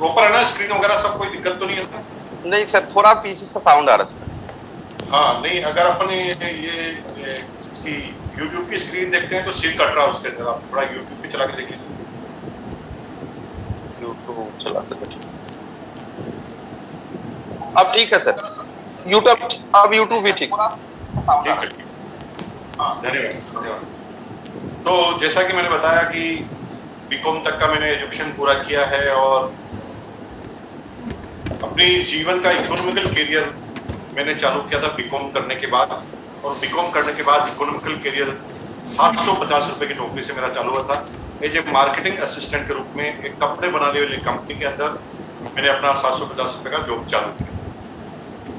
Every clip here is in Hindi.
प्रॉपर है ना स्क्रीन वगैरह सब, कोई दिक्कत तो नहीं है? नहीं सर, थोड़ा पीछे से साउंड आ रहा है सर। हाँ नहीं, अगर अपन ये इसकी YouTube की स्क्रीन देखते हैं तो सील कट रहा है उसके अंदर, आप थोड़ा YouTube पे चला के देख लीजिए। यूट्यूब चलाते थे, अब ठीक है सर। यूट्यूब, अब यूट्यूब भी ठीक है। धन्यवाद। तो जैसा कि मैंने बताया कि बीकॉम तक का मैंने एजुकेशन पूरा किया है और अपनी जीवन का इकोनॉमिकल करियर मैंने चालू किया था बीकॉम करने के बाद। और बीकॉम करने के बाद इकोनॉमिकल करियर 750 रुपए की नौकरी से मेरा चालू हुआ था एज ए मार्केटिंग असिस्टेंट के रूप में। एक कपड़े बनाने वाली कंपनी के अंदर मैंने अपना 750 रुपए का जॉब चालू किया।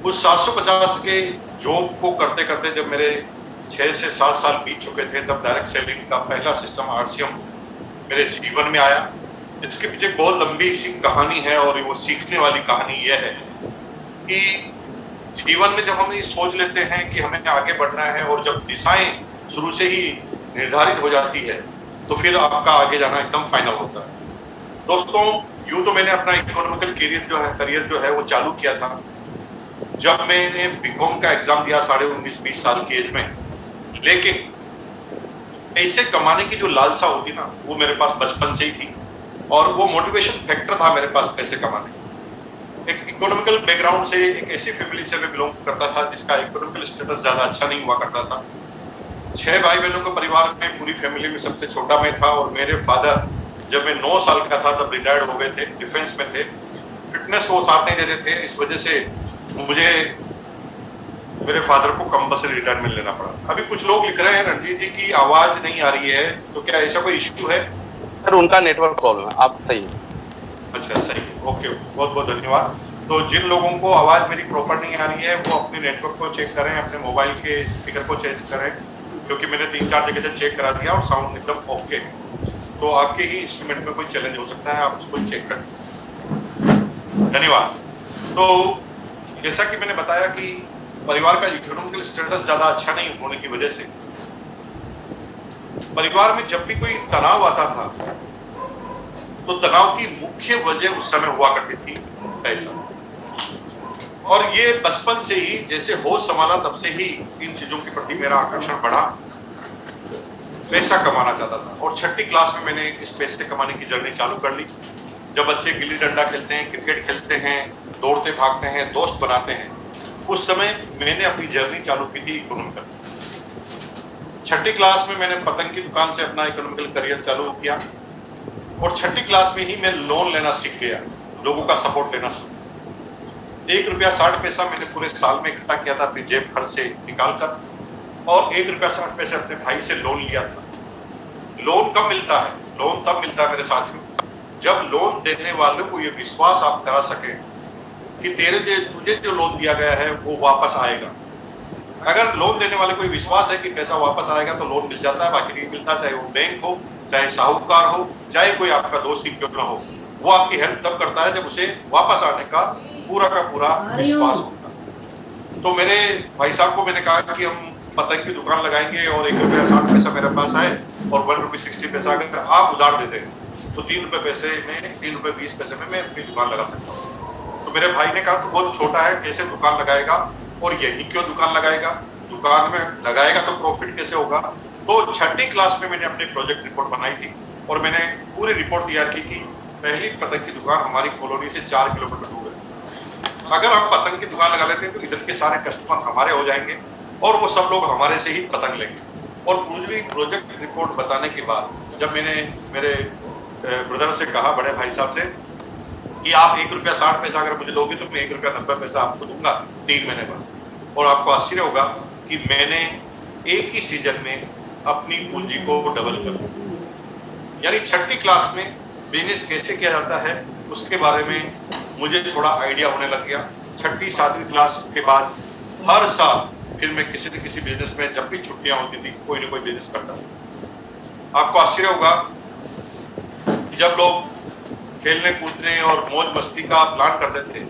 उस 750 के जॉब को करते करते जब मेरे 6 से 7 साल बीत चुके थे, तब डायरेक्ट सेलिंग का पहला सिस्टम RCM मेरे जीवन में आया। इसके पीछे बहुत लंबी सी कहानी है और वो सीखने वाली कहानी यह है कि जीवन में जब हम ये सोच लेते हैं कि हमें आगे बढ़ना है और जब दिशाएं शुरू से ही निर्धारित हो जाती है तो फिर आपका आगे जाना एकदम फाइनल होता है। दोस्तों, यूं तो मैंने अपना इकोनॉमिकल करियर जो है वो चालू किया था जब मैंने बीकॉम का एग्जाम दिया 19.5-20 साल की एज में। लेकिन पैसे कमाने की जो लालसा होती ना, वो मेरे पास बचपन से ही थी और वो मोटिवेशन फैक्टर था मेरे पास पैसे कमाने। एक इकोनॉमिकल बैकग्राउंड से, एक ऐसी फैमिली से मैं बिलोंग करता था जिसका इकोनॉमिकल स्टेटस ज्यादा अच्छा नहीं हुआ करता था। 6 भाई बहनों के परिवार में, पूरी फैमिली में सबसे छोटा मैं था और मेरे फादर जब मैं 9 साल का था तब रिटायर्ड हो गए थे, डिफेंस में थे। फिटनेस वो साथ नहीं देते थे, इस वजह से मुझे मेरे फादर को कंपल्सरी रिटायरमेंट लेना पड़ा। अभी कुछ लोग लिख रहे हैं रणजीत जी की आवाज नहीं आ रही है, तो क्या ऐसा कोई इश्यू है? सर उनका नेटवर्क प्रॉब्लम है, आप सही है। अच्छा सही, ओके, बहुत बहुत धन्यवाद। तो जिन लोगों को आवाज मेरी प्रॉपर नहीं आ रही है वो अपने नेटवर्क को चेक करें, अपने मोबाइल के स्पीकर को चेंज करें, क्योंकि मैंने 3-4 जगह से चेक करा दिया और साउंड एकदम ओके। तो आपके ही इंस्ट्रूमेंट में कोई चैलेंज हो सकता है, आप उसको चेक करें। धन्यवाद। तो जैसा कि मैंने बताया कि परिवार का इकोनॉमिकल स्टेटस ज्यादा अच्छा नहीं होने की वजह से परिवार में जब भी कोई तनाव आता था तो तनाव की मुख्य वजह उस समय हुआ करती थी पैसा। और ये बचपन से ही जैसे होश संभाला तब से ही इन चीजों के प्रति मेरा आकर्षण बढ़ा, पैसा कमाना चाहता था। और 6ठी क्लास में मैंने इस पैसे कमाने की जर्नी चालू कर ली। जब बच्चे गिल्ली डंडा खेलते हैं, क्रिकेट खेलते हैं, दौड़ते भागते हैं, दोस्त बनाते हैं, उस समय मैंने अपनी जर्नी चालू की थी इकोनॉमिकल। 6ठी क्लास में मैंने पतंग की दुकान से अपना इकोनॉमिकल करियर चालू किया और 6ठी क्लास में ही मैं लोन लेना सीख गया, लोगों का सपोर्ट लेना शुरू। 1 रुपया 60 पैसा मैंने पूरे साल में इकट्ठा किया था अपनी जेब खर्च से निकालकर, और 1 रुपया 60 पैसे अपने भाई से लोन लिया था। लोन कब मिलता है? लोन तब मिलता है मेरे साथियों जब लोन देने वालों को ये विश्वास आप करा सके कि तुझे जो लोन दिया गया है वो वापस आएगा। अगर लोन देने वाले को विश्वास है कि पैसा वापस आएगा तो लोन मिल जाता है, बाकी नहीं मिलता। चाहे वो बैंक हो, चाहे साहूकार हो, चाहे कोई आपका दोस्त ही क्यों ना हो, वो आपकी हेल्प तब करता है जब उसे वापस आने का पूरा विश्वास होता है। तो मेरे भाई साहब को मैंने कहा कि हम पतंग की दुकान लगाएंगे और 1 रुपया 60 पैसा मेरे पास आए और 1 रुपये 60 पैसा अगर आप उधार दे देंगे तो 3 रुपये 20 पैसे में मैं अपनी दुकान लगा सकता हूँ। तो मेरे भाई ने कहा तो बहुत छोटा है, कैसे दुकान लगाएगा और यही क्यों दुकान लगाएगा, दुकान में लगाएगा तो प्रॉफिट कैसे होगा। तो 6ठी क्लास में मैंने अपनी प्रोजेक्ट रिपोर्ट बनाई थी और मैंने पूरी रिपोर्ट तैयार की कि पहली पतंग की दुकान हमारी कॉलोनी से 4 किलोमीटर दूर है। अगर हम पतंग की दुकान लगा लेते हैं तो इधर के सारे कस्टमर हमारे हो जाएंगे और वो सब लोग हमारे से ही पतंग लेंगे। और पूरी प्रोजेक्ट रिपोर्ट बताने के बाद जब मैंने मेरे ब्रदर से कहा, बड़े भाई साहब से, कि आप 1 रुपया 60 पैसा अगर मुझे दोगे तो मैं 1 रुपया 90 पैसा आपको दूंगा 3 महीने बाद। और आपको आश्चर्य होगा कि मैंने एक ही सीजन में अपनी पूंजी को डबल कर दिया। यानी 6ठी क्लास में बिजनेस कैसे किया जाता है उसके बारे में मुझे थोड़ा आइडिया होने लग गया। 6ठी 7वीं क्लास के बाद हर साल फिर मैं किसी न किसी बिजनेस में, जब भी छुट्टियां होती थी, कोई ना कोई बिजनेस करता था। आपको आश्चर्य होगा कि जब लोग खेलने कूदने और मौज मस्ती का प्लान करते थे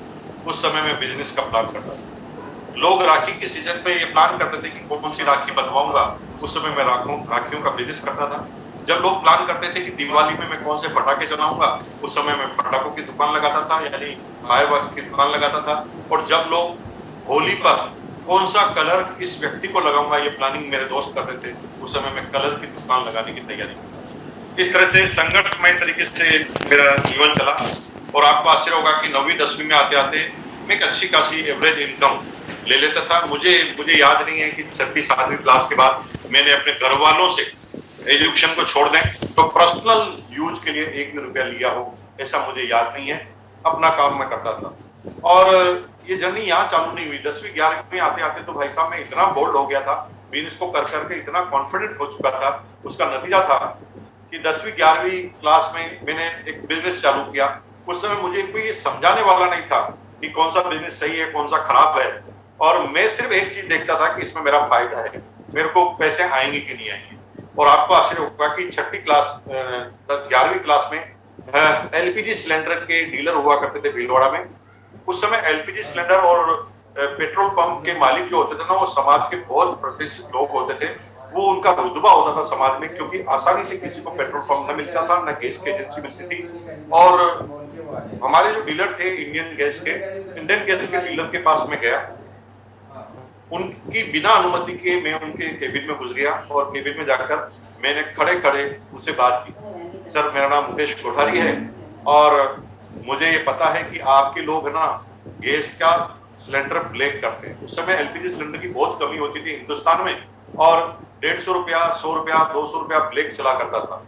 उस समय मैं बिजनेस का प्लान करता था। लोग राखी के सीजन पे ये प्लान करते थे कि कौन सी राखी बनवाऊंगा, उस समय मैं राखियों का बिजनेस करता था। जब लोग प्लान करते थे कि दिवाली में मैं कौन से पटाखे चलाऊंगा, उस समय मैं पटाखों की दुकान लगाता था, यानी फायरवर्क्स की दुकान लगाता था। और जब लोग होली पर कौन सा कलर किस व्यक्ति को लगाऊंगा, ये प्लानिंग मेरे दोस्त करते थे, उस समय मैं कलर की दुकान लगाने की तैयारी। इस तरह से संघर्षमय तरीके से मेरा जीवन चला। और आपको आश्चर्य होगा कि 9वीं 10वीं में आते आते मैं एक अच्छी खासी एवरेज इनकम ले लेता था। मुझे याद नहीं है कि 6वीं 7वीं क्लास के बाद मैंने अपने घर वालों से एजुकेशन को छोड़ दें तो पर्सनल यूज के लिए 1 भी रुपया लिया हो, ऐसा मुझे याद नहीं है। अपना काम मैं करता था। और ये जर्नी यहाँ चालू नहीं हुई। 10वीं 11वीं में आते आते तो भाई साहब मैं इतना बोल्ड हो गया था, बिजनेस को कर करके इतना कॉन्फिडेंट हो चुका था। उसका नतीजा था कि 10वीं 11वीं क्लास में मैंने एक बिजनेस चालू किया। उस समय मुझे कोई समझाने वाला नहीं था कि कौन सा बिजनेस सही है, कौन सा खराब है। और मैं सिर्फ एक चीज देखता था कि इसमें मेरा फायदा है, मेरे को पैसे आएंगे कि नहीं आएंगे। और आपको आश्चर्य होगा कि 6वीं क्लास 11वीं क्लास में एलपीजी सिलेंडर के डीलर हुआ करते थे भीलवाड़ा में। उस समय एलपीजी सिलेंडर और पेट्रोल पंप के मालिक जो होते थे ना, वो समाज के बहुत प्रतिष्ठित लोग होते थे। वो उनका रुतबा होता था समाज में, क्योंकि आसानी से किसी को पेट्रोल पंप न मिलता था, न गैस की एजेंसी मिलती थी। और हमारे जो डीलर थे इंडियन गैस के डीलर के पास में गया। उनकी बिना अनुमति के मैं उनके केबिन में घुस गया और केबिन में जाकर मैंने खड़े खड़े उनसे बात की। सर, मेरा नाम मुकेश कोठारी है और मुझे ये पता है कि आपके लोग ना गैस का सिलेंडर ब्लैक करते हैं। उस समय एलपीजी सिलेंडर की बहुत कमी होती थी हिंदुस्तान में और 150 रुपया, 100 रुपया, 200 रुपया ब्लैक चला करता था।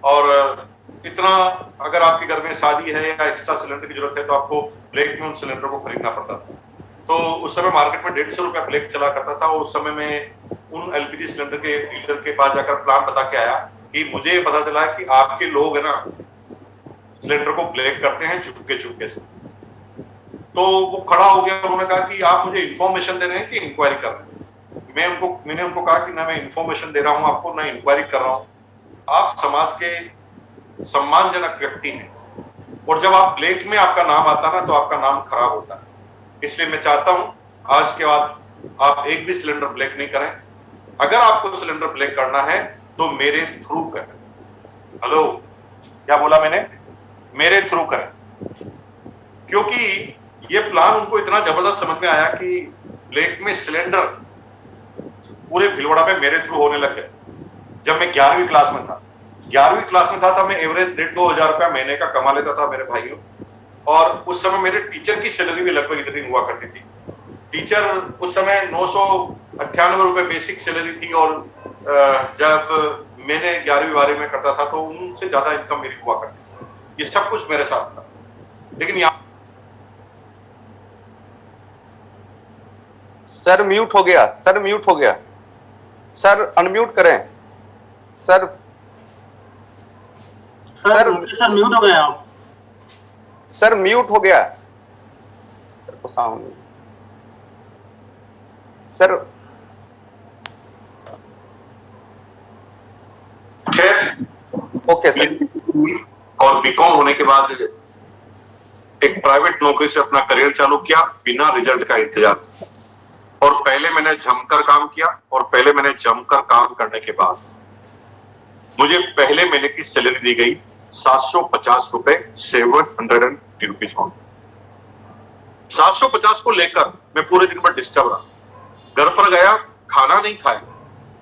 और इतना अगर आपके घर में शादी है या एक्स्ट्रा सिलेंडर की जरूरत है तो आपको ब्लैक में उन सिलेंडर को खरीदना पड़ता था। तो उस समय मार्केट में 150 रुपया ब्लैक चला करता था। उस समय में उन एलपीजी सिलेंडर के डीलर के पास जाकर प्लान बता के आया कि मुझे पता चला कि आपके लोग है ना सिलेंडर को ब्लैक करते हैं चुपके से। तो वो खड़ा हो गया। उन्होंने कहा कि आप मुझे इंफॉर्मेशन दे रहे हैं कि इंक्वायरी कर रहे हैं। मैंने उनको कहा कि ना मैं इंफॉर्मेशन दे रहा हूं आपको, ना इंक्वायरी कर रहा हूं। आप समाज के सम्मानजनक व्यक्ति हैं और जब आप ब्लैक में आपका नाम आता ना तो आपका नाम खराब होता है। इसलिए मैं चाहता हूं आज के बाद आप एक भी सिलेंडर ब्लैक नहीं करें। अगर आपको सिलेंडर ब्लैक करना है तो मेरे थ्रू करें। हेलो, क्या बोला मैंने? मेरे थ्रू करें। क्योंकि ये प्लान उनको इतना जबरदस्त समझ में आया कि ब्लैक में सिलेंडर पूरे भीलवाड़ा में मेरे थ्रू होने लग गए। जब मैं 11वीं क्लास में था, 11वीं क्लास में था तब मैं एवरेज 1,500 रुपया महीने का कमा लेता था मेरे भाइयों। और उस समय मेरे टीचर की सैलरी भी लगभग इतनी हुआ करती थी। टीचर उस समय 998 रुपए बेसिक सैलरी थी और जब मैंने 11वीं 12वीं में करता था तो उनसे ज्यादा इनकम मेरी हुआ करती थी। ये सब कुछ मेरे साथ था। लेकिन यहाँ सर म्यूट हो गया, सर म्यूट हो गया, सर अनम्यूट करें। सर सर म्यूट हो गया आप। सर म्यूट हो गया सर। Okay sir. और बीकॉम होने के बाद एक प्राइवेट नौकरी से अपना करियर चालू किया बिना रिजल्ट का इंतजार। और पहले मैंने जमकर काम किया और पहले मैंने जमकर काम करने के बाद मुझे पहले महीने की सैलरी दी गई 750 रुपए, 750 रुपीज। 750 को लेकर मैं पूरे दिन भर डिस्टर्ब रहा। घर पर गया, खाना नहीं खाया,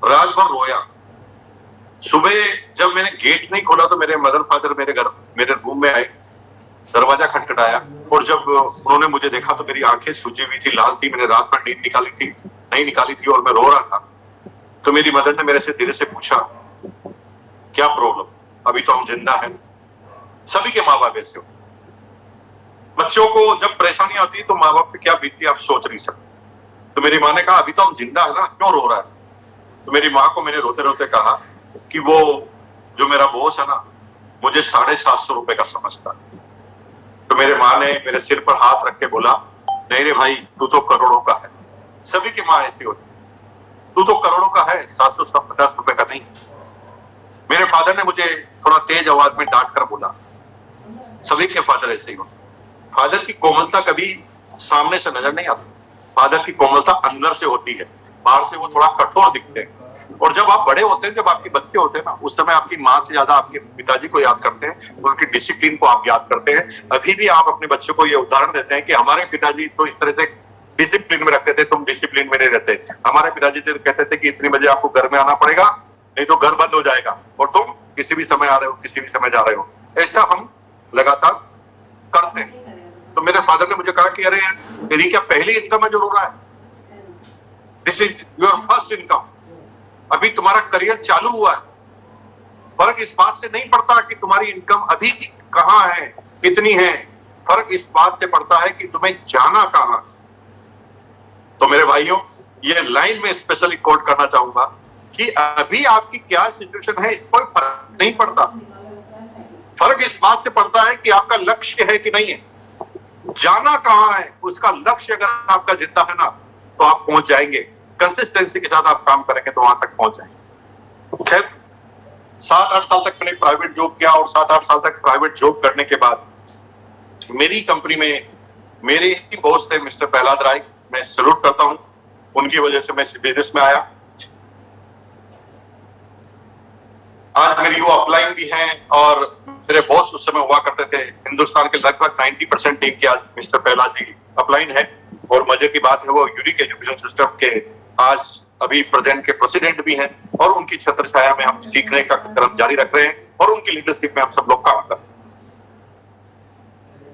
रात भर रोया। सुबह जब मैंने गेट नहीं खोला तो मेरे मदर फादर मेरे रूम में आए, दरवाजा खटखटाया और जब उन्होंने मुझे देखा तो मेरी आंखें सूजी हुई थी, लाल थी। मैंने रात भर नींद नहीं निकाली थी और मैं रो रहा था। तो मेरी मदर ने मेरे से धीरे से पूछा, क्या प्रॉब्लम? अभी तो हम जिंदा हैं। सभी के माँ बाप ऐसे हो। बच्चों को जब परेशानी आती है तो माँ बाप पे क्या बीतती है आप सोच नहीं सकते। तो मेरी माँ ने कहा, अभी तो हम जिंदा है ना, क्यों रो रहा है? तो मेरी माँ को मैंने रोते रोते कहा कि वो जो मेरा बॉस है ना, मुझे 750 रुपए का समझता। तो मेरे माँ ने मेरे सिर पर हाथ रख के बोला, नहीं रे भाई, तू तो करोड़ों का है। सभी की माँ ऐसी होती, तू तो करोड़ों का है, 750 रुपए का नहीं। मेरे फादर ने मुझे थोड़ा तेज आवाज में डांट कर बोला। सभी के फादर ऐसे ही होते। फादर की कोमलता कभी सामने से नजर नहीं आती। फादर की कोमलता अंदर से होती है, बाहर से वो थोड़ा कठोर दिखते हैं। और जब आप बड़े होते हैं, जब आपके बच्चे होते हैं ना, उस समय आपकी माँ से ज्यादा आपके पिताजी को याद करते हैं, उनकी डिसिप्लिन को आप याद करते हैं। अभी भी आप अपने बच्चों को ये उदाहरण देते हैं कि हमारे पिताजी तो इस तरह से डिसिप्लिन में रखते थे, तुम डिसिप्लिन में नहीं रहते। हमारे पिताजी तो कहते थे कि इतनी बजे आपको घर में आना पड़ेगा, नहीं तो घर बंद हो जाएगा, और तुम किसी भी समय आ रहे हो, किसी भी समय जा रहे हो। ऐसा हम लगातार करते हैं। तो मेरे फादर ने मुझे कहा कि अरे तेरी क्या पहली इनकम है जो रो रहा है? This is your first income, अभी तुम्हारा करियर चालू हुआ है। फर्क इस बात से नहीं पड़ता कि तुम्हारी इनकम अभी कहां है, कितनी है, फर्क इस बात से पड़ता है कि तुम्हें जाना कहां। तो मेरे भाइयों, ये लाइन में स्पेशली कोट करना चाहूंगा कि अभी आपकी क्या सिचुएशन है, इस पर फर्क नहीं पड़ता। फर्क इस बात से पड़ता है कि आपका लक्ष्य है कि नहीं है, जाना कहां है। उसका लक्ष्य अगर आपका जिंदा है ना, तो आप पहुंच जाएंगे। कंसिस्टेंसी के साथ आप काम करेंगे तो वहां तक पहुंच जाएंगे। खैर, 7-8 साल तक मैंने प्राइवेट जॉब किया, और 7-8 साल तक प्राइवेट जॉब करने के बाद मेरी कंपनी में मेरे ही बॉस थे मिस्टर प्रहलाद राय, मैं सैल्यूट करता हूं, उनकी वजह से मैं इस बिजनेस में आया। आज मेरी वो अपलाइन भी हैं, और मेरे बॉस उस समय हुआ करते थे हिंदुस्तान के लगभग 90% टीम की आज मिस्टर प्रहलाद जी अपलाइन है। और मजे की बात है, वो यूनिक एजुकेशन सिस्टम के आज अभी प्रेजेंट के प्रेसिडेंट भी हैं, और उनकी छत्र छाया में हम सीखने का क्रम जारी रख रहे हैं, और उनकी लीडरशिप में हम सब लोग काम कर रहे हैं।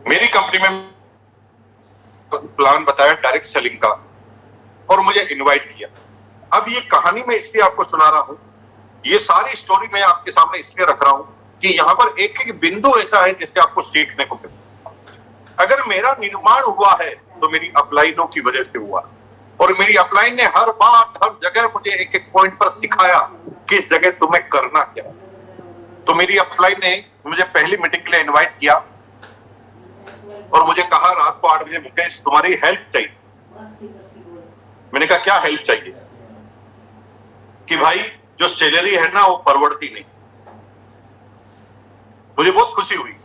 मेरी कंपनी में प्लान बताया डायरेक्ट सेलिंग का, और मुझे इनवाइट किया। अब ये कहानी मैं इसलिए आपको सुना रहा हूं, ये सारी स्टोरी मैं आपके सामने इसलिए रख रहा हूं कि यहाँ पर एक एक बिंदु ऐसा है जिससे आपको सीखने को मिले। अगर मेरा निर्माण हुआ है तो मेरी अपलाइनों की वजह से हुआ, और मेरी अपलाइन ने हर बात हर जगह मुझे एक एक पॉइंट पर सिखाया कि इस जगह तुम्हें करना क्या। तो मेरी अपलाइन ने मुझे पहली मीटिंग के लिए इन्वाइट किया, और मुझे कहा रात को 8 बजे, मुकेश तुम्हारी हेल्प चाहिए। मैंने कहा क्या हेल्प चाहिए? कि भाई जो सैलरी है ना वो परवड़ती नहीं। मुझे बहुत खुशी हुई।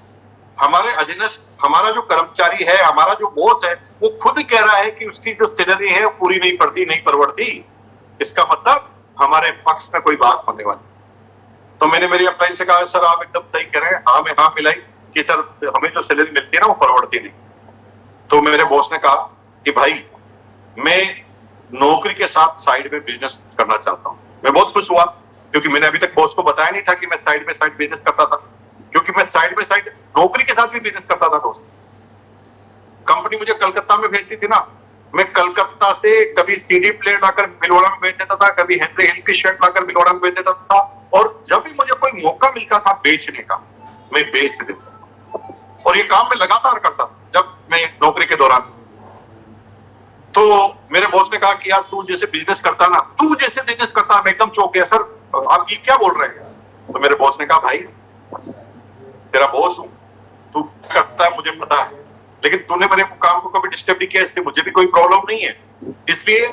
हमारे अधीनस्थ, हमारा जो कर्मचारी है, हमारा जो बॉस है, वो खुद कह रहा है कि उसकी जो सैलरी है वो पूरी नहीं पड़ती, नहीं परवड़ती। इसका मतलब हमारे पक्ष में कोई बात होने वाली। तो मैंने मेरी अपलाइन से कहा, सर आप एकदम सही कह रहे हैं। हाँ, मैं हाँ मिलाई कि सर हमें जो सैलरी मिलती है ना वो परवड़ती नहीं। तो मेरे बॉस ने कहा कि भाई मैं नौकरी के साथ साइड में बिजनेस करना चाहता हूँ। मैं बहुत खुश हुआ, क्योंकि मैंने अभी तक बॉस को बताया नहीं था कि मैं साइड बाय साइड बिजनेस करता था, क्योंकि मैं साइड बाय साइड नौकरी के साथ भी बिजनेस करता था। दोस्त, कंपनी मुझे कलकत्ता में भेजती थी ना, मैं कलकत्ता से कभी सीडी प्लेट लाकर भिलवाड़ा में भेज देता था, कभी हेनरी हिल की शर्ट लाकर भिलवाड़ा में भेज देता था, और जब भी मुझे कोई मौका मिलता था बेचने का, मैं बेच देता। और ये काम मैं लगातार करता था जब मैं नौकरी के दौरान। तो मेरे बॉस ने कहा कि यार तू जैसे बिजनेस करता ना, तू जैसे बिजनेस करता। मैं एकदम चौंक गया, सर आप ये क्या बोल रहे हैं? तो मेरे बॉस ने कहा, भाई तेरा बॉस हूं, तू करता है मुझे पता है, लेकिन तूने मेरे काम को कभी डिस्टर्ब नहीं किया, इसलिए मुझे भी कोई प्रॉब्लम नहीं है। इसलिए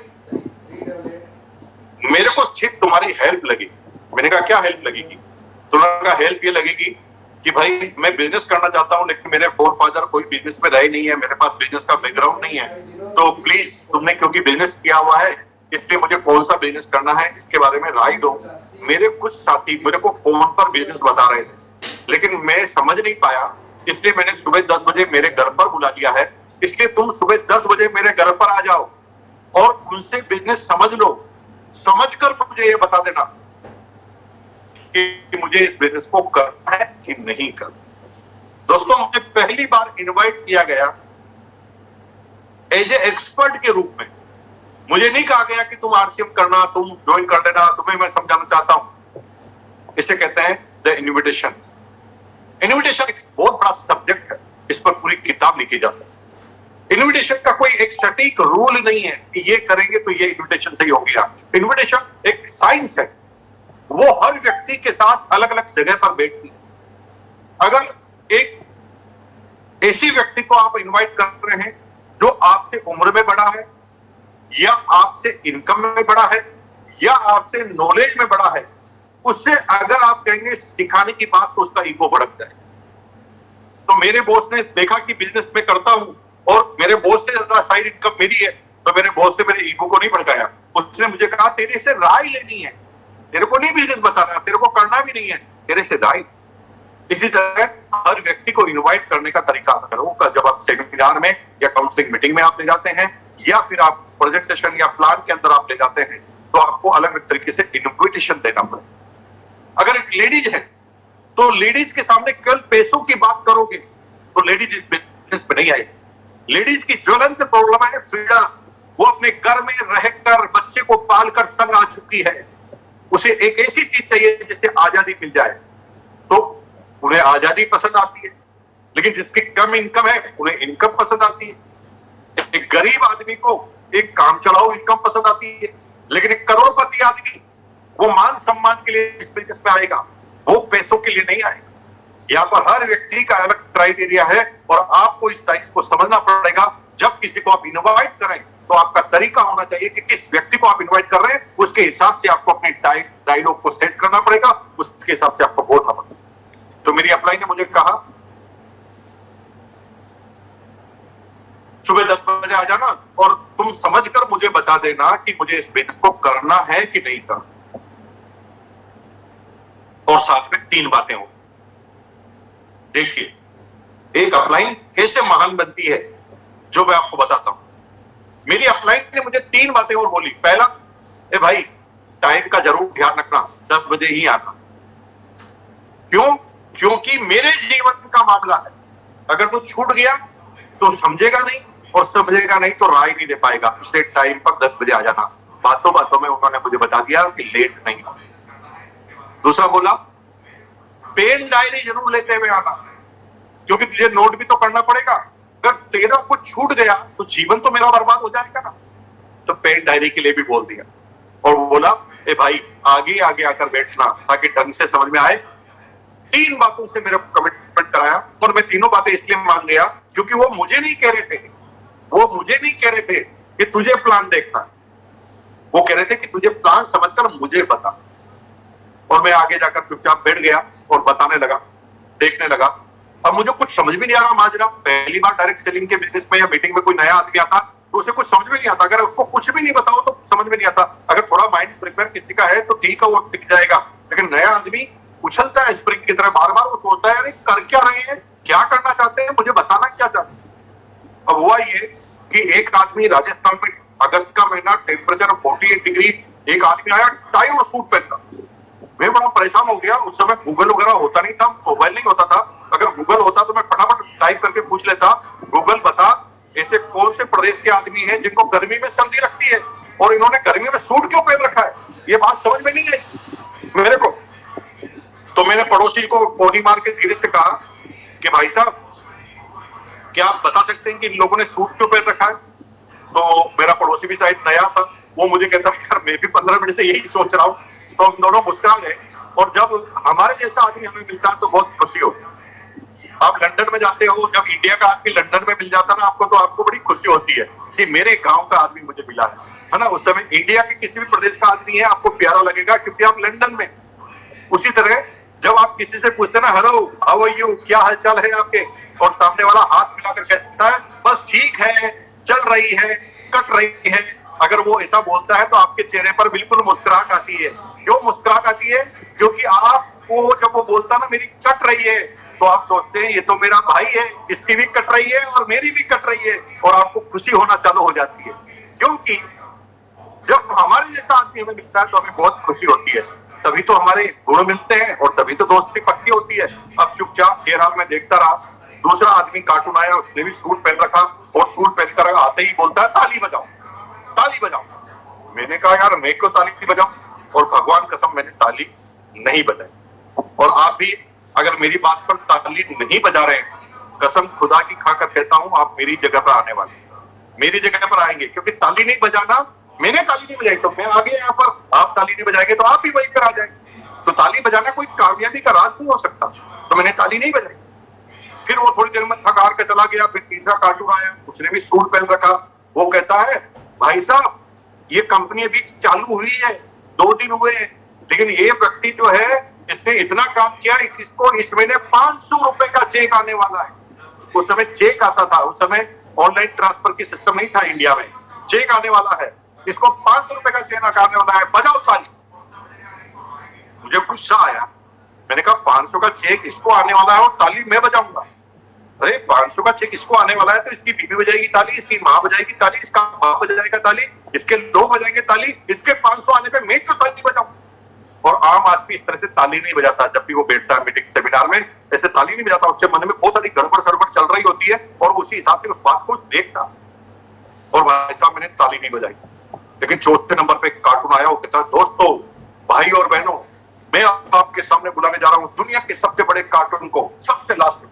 मेरे को सिर्फ तुम्हारी हेल्प लगी। मैंने कहा क्या हेल्प लगेगी? तो उन्होंने कहा हेल्प ये लगेगी कि भाई मैं बिजनेस करना चाहता हूं, लेकिन मेरे फोरफादर कोई बिजनेस में रहे नहीं है, मेरे पास बिजनेस का बैकग्राउंड नहीं है। तो प्लीज तुमने क्योंकि बिजनेस किया हुआ है, इसलिए मुझे कौन सा बिजनेस करना है इसके बारे में राय दो। मेरे कुछ साथी मेरे को फोन पर बिजनेस बता रहे थे, लेकिन मैं समझ नहीं पाया, इसलिए मैंने सुबह 10 बजे मेरे घर पर बुला लिया है। इसलिए तुम सुबह 10 बजे मेरे घर पर आ जाओ और उनसे बिजनेस समझ लो, समझकर मुझे ये बता देना कि मुझे इस बिजनेस को करना है कि नहीं करना। दोस्तों, मुझे पहली बार इनवाइट किया गया एज ए एक्सपर्ट के रूप में। मुझे नहीं कहा गया कि तुम आरसीएम करना, तुम ज्वाइन कर लेना। तुम्हें मैं समझाना चाहता हूं, इसे कहते हैं द इन्विटेशन। इन्विटेशन एक बहुत बड़ा सब्जेक्ट है, इस पर पूरी किताब लिखी जा सकती है। इन्विटेशन का कोई एक सटीक रूल नहीं है कि ये करेंगे तो ये इन्विटेशन सही हो गया। इन्विटेशन एक साइंस है, वो हर व्यक्ति के साथ अलग अलग जगह पर बैठती है। अगर एक ऐसी व्यक्ति को आप इनवाइट कर रहे हैं जो आपसे उम्र में बड़ा है, या आपसे इनकम में बड़ा है, या आपसे नॉलेज में बड़ा है, उससे अगर आप कहेंगे सिखाने की बात तो उसका ईगो भड़क जाए। तो मेरे बॉस ने देखा कि बिजनेस में करता हूं और मेरे बॉस से ज्यादा साइड इनकम मेरी है, तो मेरे बॉस से मेरे ईगो को नहीं भड़काया। उसने मुझे कहा तेरे से राय लेनी है तेरे को नहीं बिजनेस बताना, तेरे को करना भी नहीं है, तेरे से दाई। इसी तरह हर व्यक्ति को इनवाइट करने का तरीका करो। जब आप सेमिनार में या काउंसलिंग मीटिंग में आप ले जाते हैं या फिर आप प्रेजेंटेशन या प्लान के अंदर आप ले जाते हैं, तो आपको अलग अलग तरीके से इन्विटेशन देना पड़ेगा। अगर एक लेडीज है तो लेडीज के सामने कल पैसों की बात करोगे तो लेडीज इस बिजनेस में नहीं आएगी। लेडीज की ज्वलंत प्रॉब्लम है फ्रीडम। वो अपने घर में रहकर बच्चे को पालकर तंग आ चुकी है। उसे एक ऐसी चीज चाहिए जिससे आजादी मिल जाए, तो उन्हें आजादी पसंद आती है। लेकिन जिसकी कम इनकम है उन्हें इनकम पसंद आती है। एक गरीब आदमी को एक काम चलाओ इनकम पसंद आती है, लेकिन एक करोड़पति आदमी वो मान सम्मान के लिए इस बिजनेस में आएगा, वो पैसों के लिए नहीं आएगा। यहाँ पर हर व्यक्ति का अलग क्राइटेरिया है और आपको इस साइंस को समझना पड़ेगा। जब किसी को आप इनवाइट करें तो आपका तरीका होना चाहिए कि किस व्यक्ति को आप इनवाइट कर रहे हैं, उसके हिसाब से आपको अपने डायलॉग को सेट करना पड़ेगा, उसके हिसाब से आपको बोलना पड़ेगा। तो मेरी अपलाइन ने मुझे कहा सुबह 10 बजे आ जाना और तुम समझकर मुझे बता देना कि मुझे इस बिजनेस को करना है कि नहीं करना। और साथ में 3 बातें हो। देखिए एक अपलाइन कैसे महान बनती है जो मैं आपको बताता हूं। मेरी अपलाइन ने मुझे 3 बातें और बोली। पहला, ए भाई टाइम का जरूर ध्यान रखना, 10 बजे ही आना। क्यों? क्योंकि मेरे जीवन का मामला है। अगर तू छूट गया तो समझेगा नहीं और समझेगा नहीं तो राय नहीं दे पाएगा। इसलिए टाइम पर 10 बजे आ जाना। बातों बातों में उन्होंने मुझे बता दिया कि लेट नहीं हो। दूसरा बोला, पेन डायरी जरूर लेते हुए आना, क्योंकि तुझे नोट भी तो करना पड़ेगा। अगर तेरा कुछ छूट गया तो जीवन तो मेरा बर्बाद हो जाएगा ना। तो पेन डायरी के लिए भी बोल दिया और बोला, ए भाई आगे आगे आकर बैठना ताकि ढंग से समझ में आए। 3 बातों से मेरा कमिटमेंट कराया और मैं तीनों बातें इसलिए मान गया क्योंकि वो मुझे नहीं कह रहे थे कि तुझे प्लान देखना, वो कह रहे थे कि तुझे प्लान समझकर मुझे बता। और मैं आगे जाकर चुपचाप बैठ गया और बताने लगा, देखने लगा। अब मुझे कुछ समझ भी नहीं आ रहा माजरा। पहली बार डायरेक्ट सेलिंग के बिजनेस में या मीटिंग में कोई नया आदमी आता तो उसे कुछ समझ में नहीं आता। अगर उसको कुछ भी नहीं बताओ तो समझ में नहीं आता। अगर थोड़ा माइंड प्रिपेयर किसी का है तो ठीक है, वो टिक जाएगा। लेकिन नया आदमी उछलता है स्प्रिंग की तरह, बार बार वो सोचता है अरे कर क्या रहे हैं, क्या करना चाहते हैं, मुझे बताना क्या चाहते हैं। अब हुआ ये कि एक आदमी राजस्थान में अगस्त का महीना, टेम्परेचर 48 डिग्री, एक आदमी आया टाई और सूट पहनकर। मैं बड़ा परेशान हो गया। उस समय गूगल वगैरह होता नहीं था, मोबाइल नहीं होता था। अगर गूगल होता तो मैं फटाफट टाइप करके पूछ लेता, गूगल बता ऐसे कौन से प्रदेश के आदमी हैं जिनको गर्मी में सर्दी लगती है और इन्होंने गर्मी में सूट क्यों पहन रखा है। ये बात समझ में नहीं आई मेरे को। तो मैंने पड़ोसी को पोनी मार के धीरे से कहा कि भाई साहब क्या आप बता सकते हैं कि इन लोगों ने सूट क्यों पहन रखा है। तो मेरा पड़ोसी भी शायद नया था, वो मुझे कहता यार मैं भी 15 मिनट से यही सोच रहा हूँ। तो हम दोनों मुस्कुरा गए। और जब हमारे जैसा आदमी हमें मिलता है तो बहुत खुशी होती है। आप लंदन में जाते हो, जब इंडिया का आदमी लंदन में मिल जाता ना आपको, तो आपको बड़ी खुशी होती है कि मेरे गांव का आदमी मुझे मिला है ना। उस समय इंडिया के किसी भी प्रदेश का आदमी है आपको प्यारा लगेगा क्योंकि आप लंदन में। उसी तरह जब आप किसी से पूछते ना हेलो हाउ आर यू, क्या हालचाल है आपके, और सामने वाला हाथ मिलाकर कहता है बस ठीक है, चल रही है, कट रही है, अगर वो ऐसा बोलता है तो आपके चेहरे पर बिल्कुल मुस्कुराहट आती है। क्यों मुस्कुराहट आती है? क्योंकि आपको जब वो बोलता ना मेरी कट रही है तो आप सोचते हैं ये तो मेरा भाई है, इसकी भी कट रही है और मेरी भी कट रही है, और आपको खुशी होना चालू हो जाती है। क्योंकि जब हमारे जैसा आदमी हमें मिलता है तो हमें बहुत खुशी होती है। तभी तो हमारे गुण मिलते हैं और तभी तो दोस्ती पक्की होती है। अब चुपचाप बहरहाल मैं देखता रहा। दूसरा आदमी कार्टून आया, उसने भी सूट पहन रखा और सूट पहनकर आते ही बोलता है ताली बजाओ, ताली बजाओ। मैंने कहा यार मैं क्यों ताली बजाऊं, और भगवान कसम मैंने ताली नहीं बजाई। और आप भी अगर मेरी बात पर ताली नहीं बजा रहे हैं, कसम खुदा की खाकर कहता हूं आप मेरी जगह पर आने वाले, मेरी जगह पर आएंगे। क्योंकि ताली नहीं बजाना, मैंने ताली नहीं बजाई तो मैं आ गया यहाँ पर, आप ताली नहीं बजाएंगे तो आप भी वहीं पर आ जाएंगे। तो ताली बजाना कोई कामयाबी का राज नहीं हो सकता। तो मैंने ताली नहीं बजाई। फिर वो थोड़ी देर में थक हार के चला गया। फिर तीसरा कार्टून आया, उसने भी सूट पहन रखा। वो कहता है भाई साहब ये कंपनी अभी चालू हुई है, 2 दिन हुए हैं, लेकिन ये व्यक्ति जो है इसने इतना काम किया, इसको इस महीने 500 रुपए का चेक आने वाला है। उस समय चेक आता था, उस समय ऑनलाइन ट्रांसफर की सिस्टम नहीं था इंडिया में। चेक आने वाला है, इसको 500 रुपए का चेक आने वाला है, बजाओ ताली। मुझे गुस्सा आया। मैंने कहा 500 का चेक इसको आने वाला है और ताली मैं बजाऊंगा। अरे 500 का चेक इसको आने वाला है तो इसकी बीवी बजाएगी ताली, इसकी माँ बजाएगी ताली, इसका बाप बजाएगा ताली, इसके लोग बजाएंगे ताली, इसके 500 आने पे मैं क्यों ताली बजाऊं? और आम आदमी इस तरह से ताली नहीं बजाता। जब भी वो बैठता है मीटिंग सेमिनार में ऐसे ताली नहीं बजाता। उसके मन में बहुत सारी गड़बड़ सड़बड़ चल रही होती है और उसी हिसाब से उस बात को देखता। और भाई साहब मैंने ताली नहीं बजाई। लेकिन चौथे नंबर पे कार्टून आया, वो कहता दोस्तों, भाई और बहनों, मैं आपके सामने बुलाने जा रहा हूं दुनिया के सबसे बड़े कार्टून को, सबसे लास्ट।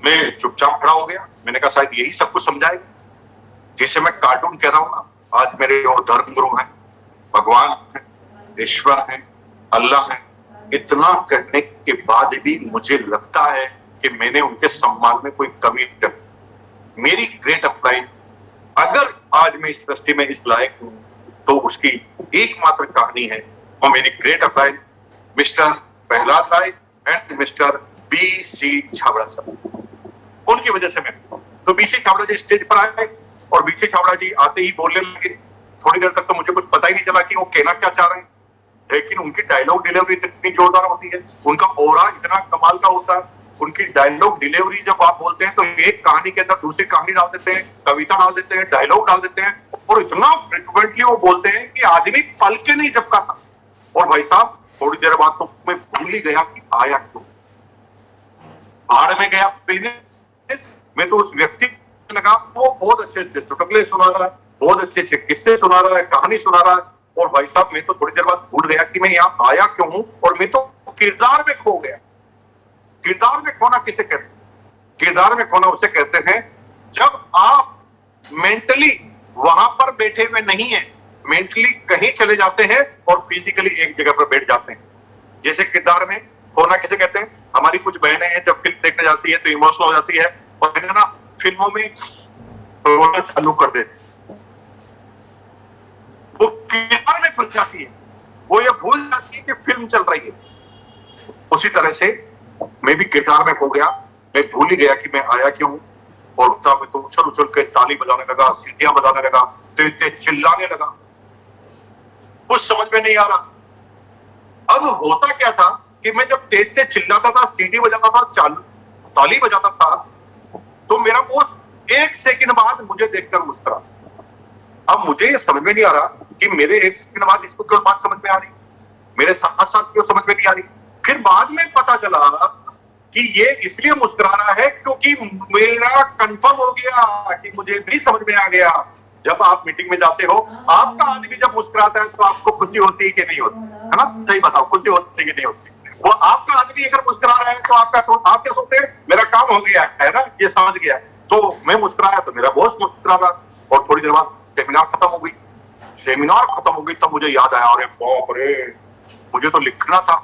मैं चुपचाप खड़ा हो गया। मैंने कहा शायद यही सब कुछ समझाएगा जिसे मैं कार्टून कह रहा हूं ना। आज मेरे वो धर्म गुरु हैं, भगवान है, ईश्वर है, अल्लाह है। इतना कहने के बाद भी मुझे लगता है कि मैंने उनके सम्मान में कोई कमी नहीं। मेरी ग्रेट अपलाइन, अगर आज मैं इस दृष्टि में इस लायक हूं तो उसकी एकमात्र कहानी है और मेरी great upline mister Prahlad Rai and mister B C. Chhabra sahab. उनकी वजह से मैं तो बी.सी. छाबड़ा जी स्टेज पर आए और बी.सी. छाबड़ा जी आते ही बोलने लगे। थोड़ी देर तक तो मुझे कुछ पता ही नहीं चला कि वो कहना क्या चाह रहे हैं, लेकिन उनकी डायलॉग डिलीवरी इतनी जोरदार होती है, उनका ऑरा इतना कमाल का होता है। उनकी डायलॉग डिलीवरी जब आप बोलते हैं तो एक कहानी के अंदर दूसरी कहानी डाल देते हैं, कविता डाल देते हैं, डायलॉग डाल देते हैं और इतना फ्रिक्वेंटली वो बोलते हैं कि आदमी पल के नहीं झपका था। और भाई साहब थोड़ी देर बाद तो मैं भूल ही गया कि आया क्यों। बाढ़ में गया बिजनेस में तो उस व्यक्ति को लगा वो बहुत अच्छे अच्छे चुटकुले सुना रहा है, बहुत अच्छे अच्छे किस्से सुना रहा है, कहानी सुना रहा है। और भाई साहब मैं तो थोड़ी देर बाद भूल गया कि मैं यहाँ आया क्यों हूं और मैं तो किरदार में खो गया। किरदार में खोना किसे कहते हैं? किरदार में खोना उसे कहते हैं जब आप मेंटली वहां पर बैठे हुए नहीं है, मेंटली कहीं चले जाते हैं और फिजिकली एक जगह पर बैठ जाते हैं। जैसे किरदार में खोना किसे कहते हैं? हमारी कुछ बहनें हैं जब फिल्म देखने जाती है तो इमोशनल हो जाती है और है ना फिल्मों में रोना चालू कर देते, वो किरदार में घुस जाती है, वो ये भूल जाती है कि फिल्म चल रही है। उसी तरह से मैं भी किरदार में खो गया। मैं भूल ही गया कि मैं आया क्यों और मैं तो उछल उछल के ताली बजाने लगा, सीटियां बजाने लगा, तेज चिल्लाने लगा। कुछ समझ में नहीं आ रहा। अब होता क्या था कि मैं जब तेज तेज चिल्लाता था, सीटी बजाता था, ताली बजाता था तो मेरा बॉस एक सेकंड बाद मुझे देखकर मुस्कुरा। अब मुझे समझ में नहीं आ रहा कि मेरे एक सेकंड बाद इसको क्यों बात समझ में आ रही, मेरे साथ साथ क्यों समझ में नहीं आ रही। फिर बाद में पता चला कि ये इसलिए मुस्कुरा रहा है क्योंकि मेरा कंफर्म हो गया कि मुझे भी समझ में आ गया। जब आप मीटिंग में जाते हो, आपका आदमी जब मुस्कुराता है तो आपको खुशी होती है कि नहीं होती, है ना? सही बताओ, खुशी होती है कि नहीं होती? वो आपका आदमी अगर मुस्कुरा रहा है तो आप क्या सोचते हैं? मेरा काम हो गया है ना, ये समझ गया। तो मैं मुस्कुराया तो मेरा बॉस मुस्कुरा रहा। और थोड़ी देर बाद सेमिनार खत्म हो गई। सेमिनार खत्म हो गई तब मुझे याद आया, अरे बाप रे, मुझे तो लिखना था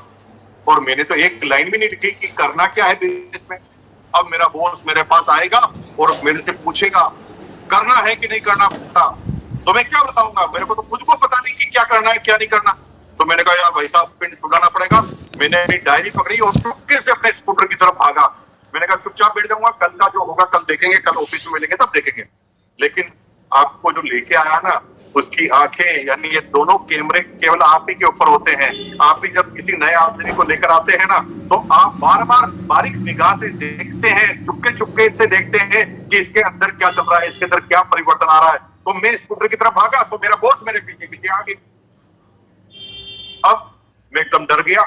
और मैंने तो एक लाइन भी नहीं लिखी कि करना क्या है बिजनेस में। अब मेरा बॉस मेरे पास आएगा और मेरे से पूछेगा करना है कि नहीं करना पता, तो मैं क्या बताऊंगा? मेरे को तो खुद को पता नहीं कि क्या करना है क्या नहीं करना। तो मैंने कहा यार भाई साहब पिंड छुड़ाना पड़ेगा। मैंने अपनी डायरी पकड़ी और चुपके से अपने स्कूटर की तरफ भागा। मैंने कहा चुपचाप बैठ जाऊंगा, कल का जो होगा कल देखेंगे, कल ऑफिस में मिलेंगे तब देखेंगे। लेकिन आपको जो लेके आया ना, उसकी आंखें यानी ये दोनों कैमरे केवल आप ही के ऊपर होते हैं। आप भी जब किसी नए आदमी को लेकर आते हैं ना तो आप बार बार बारीक निगाह से देखते हैं, चुपके चुपके से देखते हैं कि इसके अंदर क्या चल रहा है, इसके अंदर क्या परिवर्तन आ रहा है। तो मैं स्कूटर की तरफ भागा तो मेरा बॉस मेरे पीछे पीछे आ गया। अब मैं एकदम डर गया।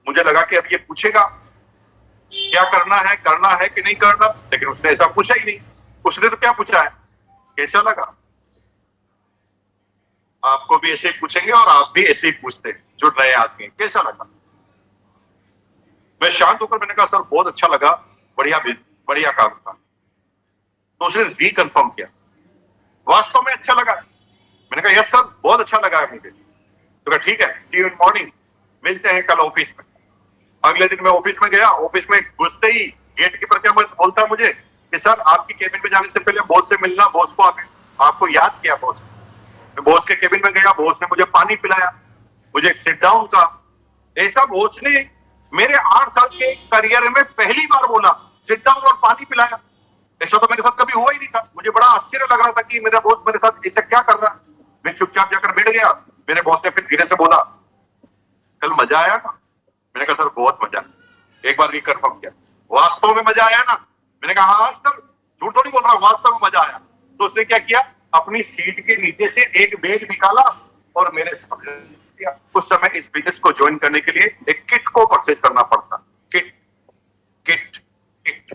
मुझे लगा कि अब ये पूछेगा क्या करना है कि नहीं करना, लेकिन उसने ऐसा पूछा ही नहीं। उसने तो क्या पूछा है, कैसा लगा? आपको भी ऐसे ही पूछेंगे और आप भी ऐसे ही पूछते हैं जो नए आदमी हैं, कैसा लगा? मैं शांत होकर मैंने कहा सर बहुत अच्छा लगा, बढ़िया काम था। तो उसने रिकन्फर्म किया, वास्तव में अच्छा लगा। मैंने कहा यस सर बहुत अच्छा लगा है मुझे। तो कहा ठीक है, सी यू इन मॉर्निंग, मिलते हैं कल ऑफिस में। अगले दिन मैं ऑफिस में गया। ऑफिस में घुसते ही गेट कीपर क्या बोलता मुझे कि सर आपकी केबिन में जाने से पहले बॉस से मिलना, बॉस को आपको याद किया बॉस। मैं बॉस के केबिन में गया, बॉस ने मुझे पानी पिलाया, मुझे सिट डाउन का। ऐसा बॉस ने मेरे 8 साल के करियर में पहली बार बोला, सिट डाउन और पानी पिलाया। ऐसा तो मेरे साथ कभी हुआ ही नहीं था। मुझे बड़ा आश्चर्य लग रहा था कि मेरा बॉस मेरे साथ ऐसा क्या कर रहा है। मैं चुपचाप जाकर बैठ गया। मेरे बॉस ने फिर धीरे से बोला, कल मजा आया ना? मैंने कहा सर बहुत मजा, एक बार ही कंफर्म किया, वास्तव में मजा आया ना? मैंने कहा हाँ सर, झूठ थोड़ी बोल रहा हूँ, वास्तव में मजा आया। तो उसने क्या किया, अपनी सीट के नीचे से एक बैग निकाला और मेरे सामने दिया। उस समय इस बिजनेस को ज्वाइन करने के लिए एक किट को परचेज करना पड़ता। Kit kit kit.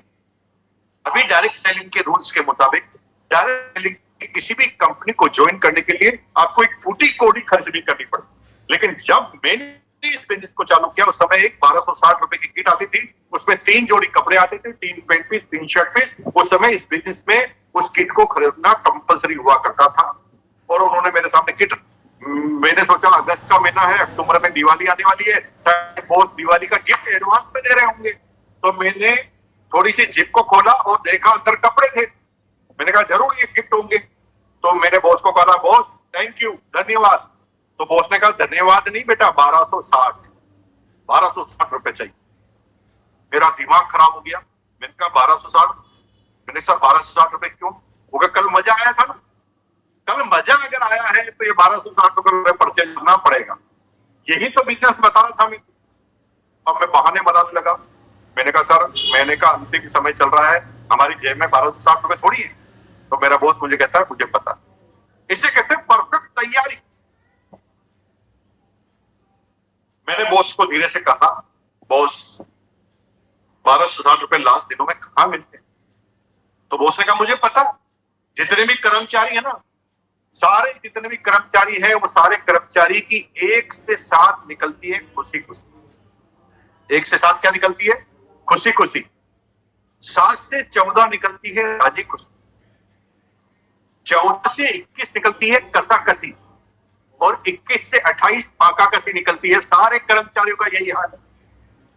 अभी डायरेक्ट सेलिंग के रूल्स के मुताबिक डायरेक्ट सेलिंग की किसी भी कंपनी को ज्वाइन करने के लिए आपको एक फूटी कोड़ी खर्च नहीं करनी पड़ती। लेकिन जब मैंने इस बिजनेस को चालू किया उस समय एक 1260 रुपए की किट आती थी, उसमें 3 जोड़ी कपड़े आते थे, 3 पैंट पीस, 3 शर्ट पीस। उस समय इस बिजनेस में उस किट को खरीदना कंपलसरी हुआ करता था। और उन्होंने मेरे सामने किट, मैंने सोचा अगस्त का महीना है, अक्टूबर में दिवाली आने वाली है, शायद बॉस दिवाली का गिफ्ट एडवांस में दे रहे होंगे। तो मैंने थोड़ी सी जिप को खोला और देखा अंदर कपड़े थे। मैंने कहा जरूर ये गिफ्ट होंगे। तो मैंने बॉस को कहा, बॉस थैंक यू, धन्यवाद। तो बॉस ने कहा धन्यवाद नहीं बेटा, 1260 रुपए चाहिए। मेरा दिमाग खराब हो गया। मैंने कहा 1260? मैंने सर 1260 रुपए क्यों? वो कहा कल मजा आया था ना। कल मजा अगर आया है तो ये 1260 रुपए परचेज करना पड़ेगा। यही तो बिजनेस बता रहा था मैं। अब मैं बहाने बनाने लगा। मैंने कहा सर, महीने का अंतिम समय चल रहा है, हमारी जेब में 1260 रुपए थोड़ी है। तो मेरा बॉस मुझे कहता है मुझे पता। इसे कहते हैं परफेक्ट तैयारी। मैंने बॉस को धीरे से कहा, बॉस 1260 रुपए लास्ट दिनों में कहां मिलते? तो बॉस ने कहा मुझे पता, जितने भी कर्मचारी है ना, सारे जितने भी कर्मचारी है वो सारे कर्मचारी की 1 से 7 निकलती है खुशी खुशी। 1 से 7 क्या निकलती है? खुशी खुशी। 7 से 14 निकलती है राजी खुशी। 14 से 21 निकलती है कसा कसी। और 21 से 28 फाका कसी निकलती है। सारे कर्मचारियों का यही हाल है।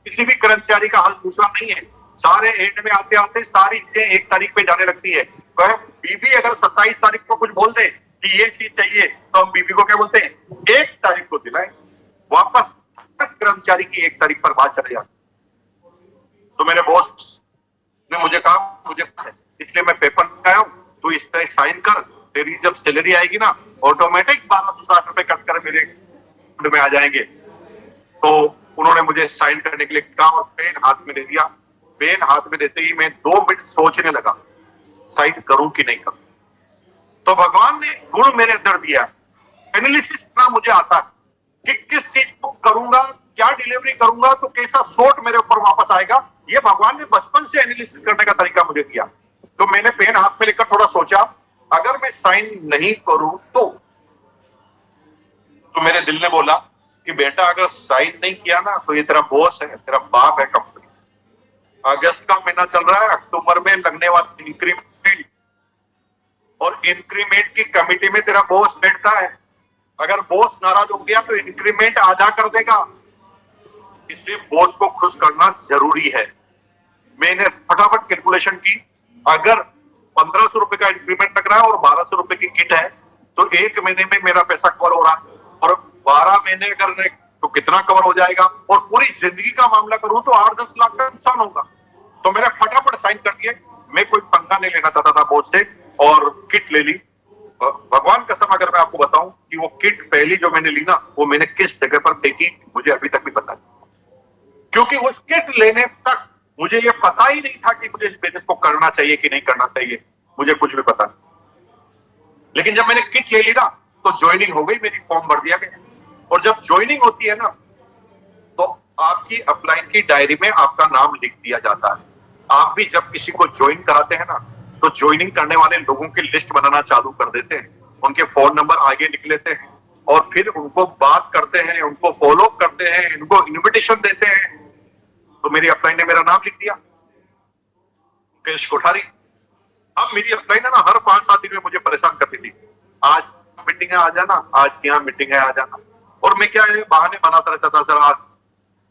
किसी भी कर्मचारी का हाल दूसरा नहीं है। सारे एंड में आते आते सारी चीजें 1 तारीख पे जाने लगती है। बीबी अगर 27 तारीख को कुछ बोल दे कि ये चीज चाहिए, तो हम बीबी को क्या बोलते हैं? 1 तारीख को दिलाएं। वापस कर्मचारी की 1 तारीख पर बात चले जाती। तो मेरे बॉस ने मुझे कहा मुझे है, इसलिए मैं पेपर आया हूं, तू इस पर साइन कर, तेरी जब सैलरी आएगी ना ऑटोमेटिक 1260 रुपए कट कर मेरे अकाउंट में आ जाएंगे। तो उन्होंने मुझे साइन करने के लिए कहा और पेन हाथ में दे दिया। पेन हाथ में देते ही मैं 2 मिनट सोचने लगा, साइन करूं कि नहीं करूं। तो भगवान ने गुण मेरे अंदर दिया, एनालिसिस करना मुझे आता है कि किस चीज को करूंगा, क्या डिलीवरी करूंगा तो कैसा शॉट मेरे ऊपर वापस आएगा। ये भगवान ने बचपन से एनालिसिस करने का तरीका मुझे दिया। तो मैंने पेन हाथ में लेकर थोड़ा सोचा, अगर मैं साइन नहीं करूं तो मेरे दिल ने बोला कि बेटा अगर साइन नहीं किया ना तो ये तेरा बॉस है, तेरा बाप है कंपनी। अगस्त का महीना चल रहा है, अक्टूबर में लगने वाला इंक्रीमेंट, और इंक्रीमेंट की कमेटी में तेरा बॉस बैठता है। अगर बॉस नाराज हो गया तो इंक्रीमेंट आधा कर देगा। इसलिए बॉस को खुश करना जरूरी है। मैंने फटाफट कैलकुलेशन की, अगर 1500 रुपए का इंक्रीमेंट लग रहा है और 1200 रुपए की किट है तो 1 महीने में मेरा पैसा कवर हो रहा है, और 12 महीने अगर तो कितना कवर हो जाएगा, और पूरी जिंदगी का मामला करूं तो 8-10 लाख का नुकसान होगा। तो मैंने फटाफट साइन कर दिया। मैं कोई पंगा नहीं लेना चाहता था बॉस से, और किट ले ली। भगवान कसम अगर मैं आपको बताऊं कि वो किट पहली जो मैंने ली ना, वो मैंने किस जगह पर फेंकी मुझे अभी तक भी पता नहीं। क्योंकि उस किट लेने तक मुझे ये पता ही नहीं था कि मुझे इस बिजनेस को करना चाहिए कि नहीं करना चाहिए, मुझे कुछ भी पता नहीं। लेकिन जब मैंने किट ले ली ना तो ज्वाइनिंग हो गई, मेरी फॉर्म भर दिया गया। और जब ज्वाइनिंग होती है ना तो आपकी अप्लाई की डायरी में आपका नाम लिख दिया जाता है। आप भी जब किसी को ज्वाइन कराते हैं ना तो ज्वाइनिंग करने वाले लोगों की लिस्ट बनाना चालू कर देते हैं, उनके फोन नंबर आगे लिख लेते हैं और फिर उनको बात करते हैं, उनको फॉलो करते हैं, उनको इन्विटेशन देते हैं। तो मेरी अपलाइन ने मेरा नाम लिख दिया, मुकेश कोठारी। अब मेरी अपलाइन है ना हर 5-7 दिन में मुझे परेशान करती थी, आज मीटिंग है आ जाना, आज यहाँ मीटिंग है आ जाना। और मैं क्या है बहाने बनाता रहता था, सर आज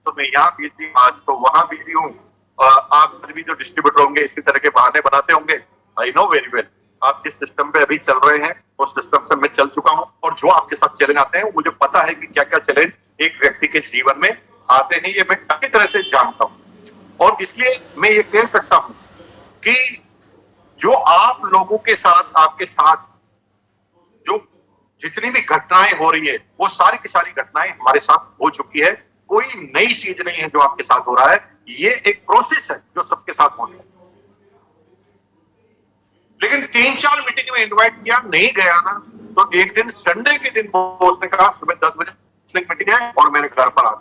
तो मैं यहाँ बिजी हूँ, आज तो वहां बिजी हूँ। आप भी जो डिस्ट्रीब्यूटर होंगे इसी तरह के बहाने बनाते होंगे। आई नो वेरी वेल आप जिस सिस्टम पे अभी चल रहे हैं उस सिस्टम से मैं चल चुका हूँ, और जो आपके साथ चैलेंज आते हैं मुझे पता है कि क्या क्या चैलेंज एक व्यक्ति के जीवन में आते हैं, ये मैं अच्छी तरह से जानता हूँ। और इसलिए मैं ये कह सकता हूं कि जो आप लोगों के साथ, आपके साथ जो जितनी भी घटनाएं हो रही है वो सारी की सारी घटनाएं हमारे साथ हो चुकी है। कोई नई चीज नहीं है जो आपके साथ हो रहा है, ये एक प्रोसेस है जो सबके साथ होनी है। लेकिन 3-4 मीटिंग में इनवाइट किया, नहीं गया ना, तो एक दिन संडे के दिन बॉस ने कहा सुबह 10 बजे मीटिंग है और मेरे घर पर आ।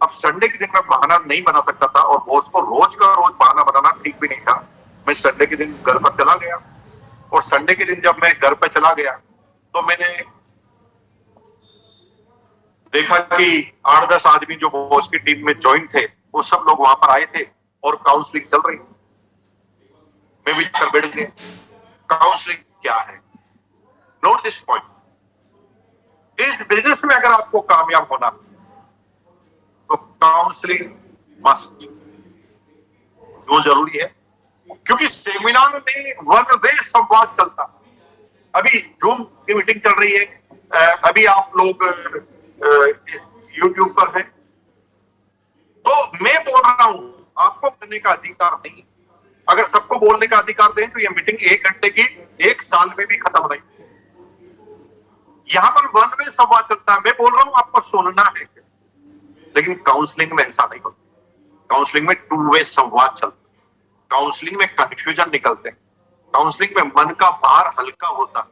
अब संडे के दिन मैं बहाना नहीं बना सकता था और बॉस को रोज का रोज बहाना बनाना ठीक भी नहीं था। मैं संडे के दिन घर पर चला गया और संडे के दिन जब मैं घर पर चला गया तो मैंने देखा कि 8-10 आदमी जो बॉस की टीम में ज्वाइन थे वो सब लोग वहां पर आए थे और काउंसलिंग चल रही। मैं भी जाकर बैठ गया। काउंसलिंग क्या है? नोट दिस पॉइंट, इस बिजनेस में अगर आपको कामयाब होना तो काउंसलिंग मस्ट। क्यों जरूरी है? क्योंकि सेमिनार में वन वे संवाद चलता। अभी जूम की मीटिंग चल रही है, अभी आप लोग यूट्यूब पर हैं, तो मैं बोल रहा हूं, आपको करने का अधिकार नहीं। अगर सबको बोलने का अधिकार दें तो ये मीटिंग 1 घंटे की 1 साल में भी खत्म नहीं। यहां पर वन वे संवाद चलता है। मैं बोल रहा हूं आपको सुनना है, लेकिन काउंसलिंग में ऐसा नहीं होता। काउंसलिंग में 2 वे संवाद चलता है। काउंसलिंग में कंफ्यूजन निकलते हैं। काउंसलिंग में मन का भार हल्का होता है।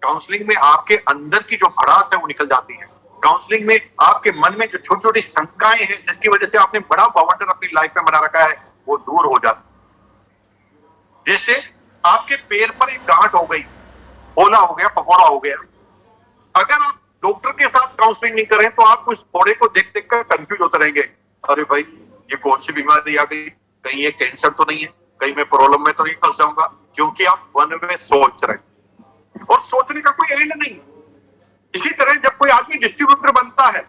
काउंसलिंग में आपके अंदर की जो भड़ास है वो निकल जाती है। काउंसलिंग में आपके मन में जो छोटी छोटी शंकाएं हैं जिसकी वजह से आपने बड़ा बवंडर अपनी लाइफ में बना रखा है वो दूर हो जाती। जैसे आपके पैर पर एक गांठ हो गई, होला हो गया, फफोड़ा हो गया। अगर आप डॉक्टर के साथ काउंसलिंग नहीं करें तो आप उस फोड़े को देख देख कर कंफ्यूज होते रहेंगे। अरे भाई ये कौन सी बीमारी आ गई, कहीं ये कैंसर तो नहीं है, कहीं मैं प्रॉब्लम में तो नहीं फंस जाऊंगा, क्योंकि आप वन में सोच रहे हैं और सोचने का कोई एंड नहीं। इसी तरह जब कोई आदमी डिस्ट्रीब्यूटर बनता है,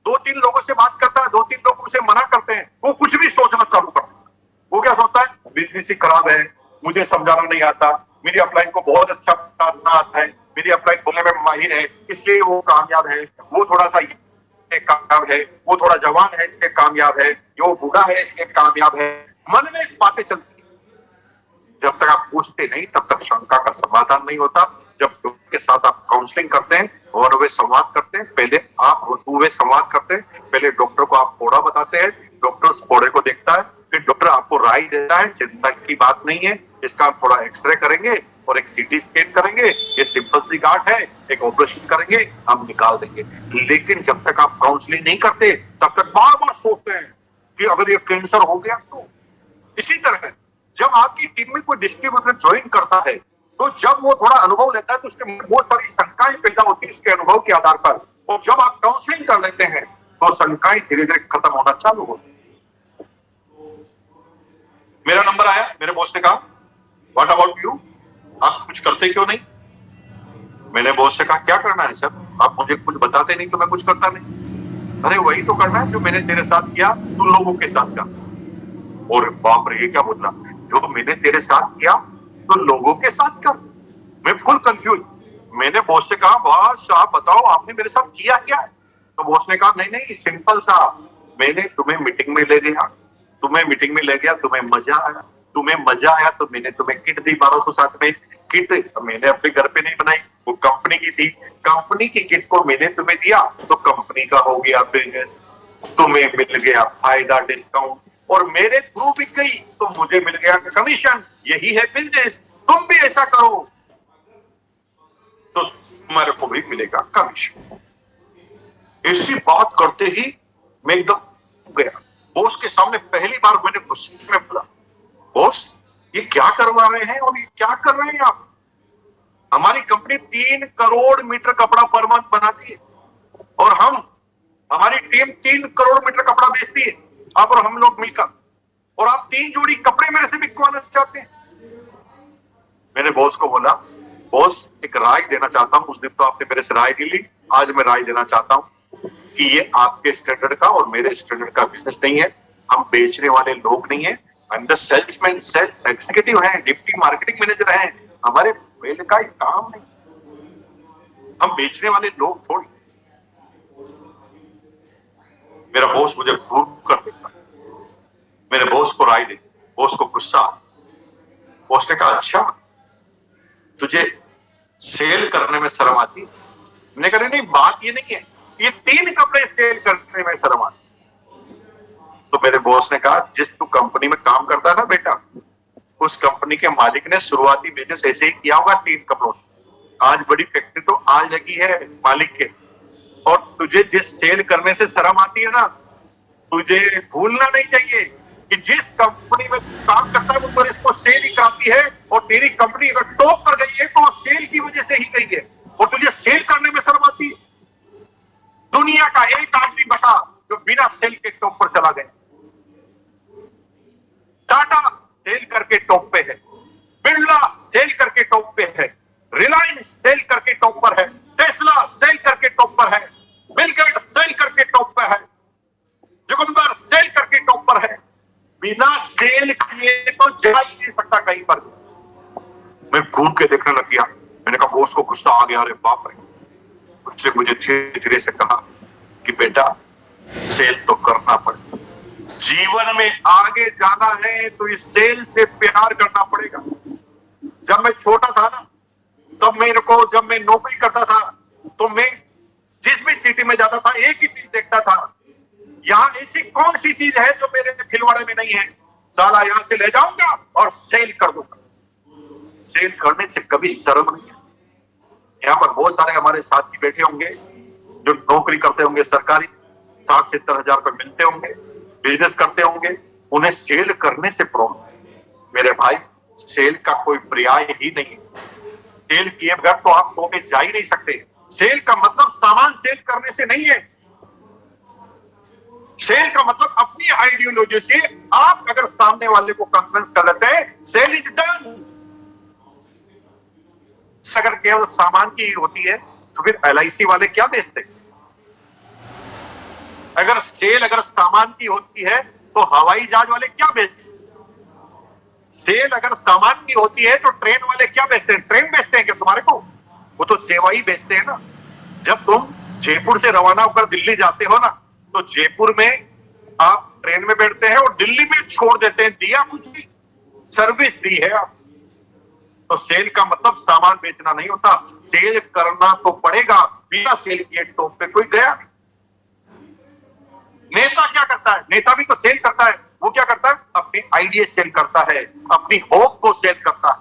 2-3 लोगों से बात करता है, 2-3 लोग उसे मना करते हैं, वो कुछ भी सोचना चालू करता है। वो क्या सोचता है? बिजनेस ही खराब है, मुझे समझाना नहीं आता, मेरी अपलाइन को बहुत अच्छा करना आता है, मेरी अपलाइन बोलने में माहिर है इसलिए वो कामयाब है, वो थोड़ा सा कामयाब है, वो थोड़ा जवान है इसलिए कामयाब है, जो बूढ़ा है इसलिए कामयाब है। मन में बातें चलती है। जब तक आप पूछते नहीं तब तक शंका का समाधान नहीं होता। जब डॉक्टर के साथ आप काउंसलिंग करते हैं और वे संवाद करते हैं, पहले आप वे संवाद करते हैं, पहले डॉक्टर को आप फोड़ा बताते हैं, डॉक्टर उस फोड़े को देखता है, फिर डॉक्टर आपको राय देता है चिंता की बात नहीं है, इसका थोड़ा एक्सरे करेंगे और एक सीटी स्कैन करेंगे, ये सिंपल सी गांठ है, एक ऑपरेशन करेंगे, हम निकाल देंगे। लेकिन जब तक आप काउंसलिंग नहीं करते तब तक बार बार सोचते हैं कि अगर ये कैंसर हो गया तो। इसी तरह जब आपकी टीम में कोई डिस्ट्रीब्यूटर ज्वाइन करता है तो जब वो थोड़ा अनुभव लेता है तो उसके बहुत सारी शंकाएं पैदा होती है उसके अनुभव के आधार पर, और जब आप काउंसलिंग कर लेते हैं तो शंकाएं धीरे धीरे खत्म होना चालू होती। मेरा नंबर आया, मेरे बॉस ने कहा व्हाट अबाउट यू, आप कुछ करते क्यों नहीं? मैंने बॉस से कहा क्या करना है सर, आप मुझे कुछ बताते नहीं तो मैं कुछ करता नहीं। अरे वही तो करना है जो मैंने तेरे साथ किया तू लोगों के साथ का। और बाप रे ये क्या बोला, जो मैंने तेरे साथ किया तो लोगों के साथ कर। मैं फुल कंफ्यूज। मैंने बॉस से कहा बॉस आप बताओ आपने मेरे साथ किया क्या है? तो बॉस ने कहा नहीं नहीं सिंपल सा, मैंने तुम्हें मीटिंग में ले गया, तुम्हें मीटिंग में ले गया, तुम्हें मजा आया, तुम्हें मजा आया तो मैंने तुम्हें किट दी 1260 में। किट मैंने अपने घर पे नहीं बनाई, वो कंपनी की थी, कंपनी की किट को मैंने तुम्हें दिया तो कंपनी का हो गया बिजनेस, तुम्हें मिल गया फायदा डिस्काउंट, और मेरे थ्रू बिक गई तो मुझे मिल गया कमीशन। यही है बिजनेस, तुम भी ऐसा करो तो तुम्हारे को भी मिलेगा कमीशन। ऐसी बात करते ही मैं एकदम गया। बॉस के सामने पहली बार मैंने गुस्से में बोला बॉस ये क्या करवा रहे हैं और ये क्या कर रहे हैं आप? हमारी कंपनी 3 करोड़ मीटर कपड़ा पर मंथ बनाती है और हमारी टीम 3 करोड़ मीटर कपड़ा बेचती है, आप और हम लोग मिलकर, और आप 3 जोड़ी कपड़े मेरे से बिकवाना चाहते हैं। मैंने बॉस को बोला बॉस एक राय देना चाहता हूं, उस दिन तो आपने मेरे से राय नहीं ली, आज मैं राय देना चाहता हूं कि ये आपके स्टैंडर्ड का और मेरे स्टैंडर्ड का बिजनेस नहीं है। हम बेचने वाले लोग नहीं है, हम द सेल्समैन, सेल्स एग्जीक्यूटिव हैं, डिप्टी मार्केटिंग मैनेजर हैं, हमारे पहले का काम नहीं, हम बेचने वाले लोग थोड़ी। मेरा बॉस मुझे घूर कर देखता, मेरे बॉस को राय दी, बॉस को गुस्सा। बॉस ने कहा अच्छा तुझे सेल करने में शर्म आती, मैंने कहा नहीं बात ये नहीं है, ये 3 कपड़े सेल करने में शर्म आती। तो मेरे बॉस ने कहा जिस तू कंपनी में काम करता है ना बेटा, उस कंपनी के मालिक ने शुरुआती बिजनेस ऐसे ही किया होगा 3 कपड़ों से। आज बड़ी फैक्ट्री तो आज लगी है मालिक के, और तुझे जिस सेल करने से शर्म आती है ना, तुझे भूलना नहीं चाहिए कि जिस कंपनी में काम करता है वो पर इसको सेल ही कराती है, और तेरी कंपनी अगर टॉप पर गई है तो सेल की वजह से ही गई है, और तुझे सेल करने में शर्म आती है। दुनिया का एक आदमी बता जो बिना सेल के टॉप पर चला गया। टाटा सेल करके टॉप पे है, बिरला सेल करके टॉप पे है, रिलायंस सेल करके टॉप पर है, टेस्ला सेल करके टॉप पर है, बिल गेट्स सेल करके टॉप पर है, जुगनबर सेल करके टॉप पर है। बिना सेल किए तो जा ही नहीं सकता कहीं पर। मैं घूम के देखने लग गया। मैंने कहा बॉस को गुस्सा आ गया, अरे बाप रे। उससे मुझे धीरे धीरे से कहा कि बेटा सेल तो करना पड़ेगा, जीवन में आगे जाना है तो इस सेल से प्यार करना पड़ेगा। जब मैं छोटा था ना, तब मेरे को, जब मैं नौकरी करता था तो मैं जिस भी सिटी में जाता था एक ही चीज देखता था, यहां ऐसी कौन सी चीज है जो मेरे खिलवाड़े में नहीं है, साला यहां से ले जाऊंगा और सेल कर दूंगा। सेल करने से कभी शर्म नहीं है। यहाँ पर बहुत सारे हमारे साथी बैठे होंगे जो नौकरी करते होंगे सरकारी, 60-70 हजार रुपए मिलते होंगे, बिजनेस करते होंगे, उन्हें सेल करने से प्रॉब्लम है। मेरे भाई सेल का कोई पर्याय ही नहीं है। सेल किए बगैर तो आप टॉप पे जा ही नहीं सकते। सेल का मतलब सामान सेल करने से नहीं है। सेल का मतलब अपनी आइडियोलॉजी से आप अगर सामने वाले को कन्विंस कर लेते हैं, सेल इज डन। अगर केवल सामान की होती है तो फिर LIC वाले क्या बेचते? अगर सेल अगर सामान की होती है तो हवाई जहाज वाले क्या बेचते? सेल अगर सामान की होती है तो ट्रेन वाले क्या बेचते हैं? ट्रेन बेचते हैं क्या तुम्हारे को? वो तो सेवा ही बेचते हैं ना। जब तुम जयपुर से रवाना होकर दिल्ली जाते हो ना, तो जयपुर में आप ट्रेन में बैठते हैं और दिल्ली में छोड़ देते हैं, दिया कुछ भी, सर्विस दी है आप। तो सेल का मतलब सामान बेचना नहीं होता, सेल करना तो पड़ेगा। बिना सेल किए टॉप पे कोई गया नहीं। नेता क्या करता है? नेता भी तो सेल करता है। वो क्या करता है? अपनी आइडिया सेल करता है, अपनी होप को सेल करता है।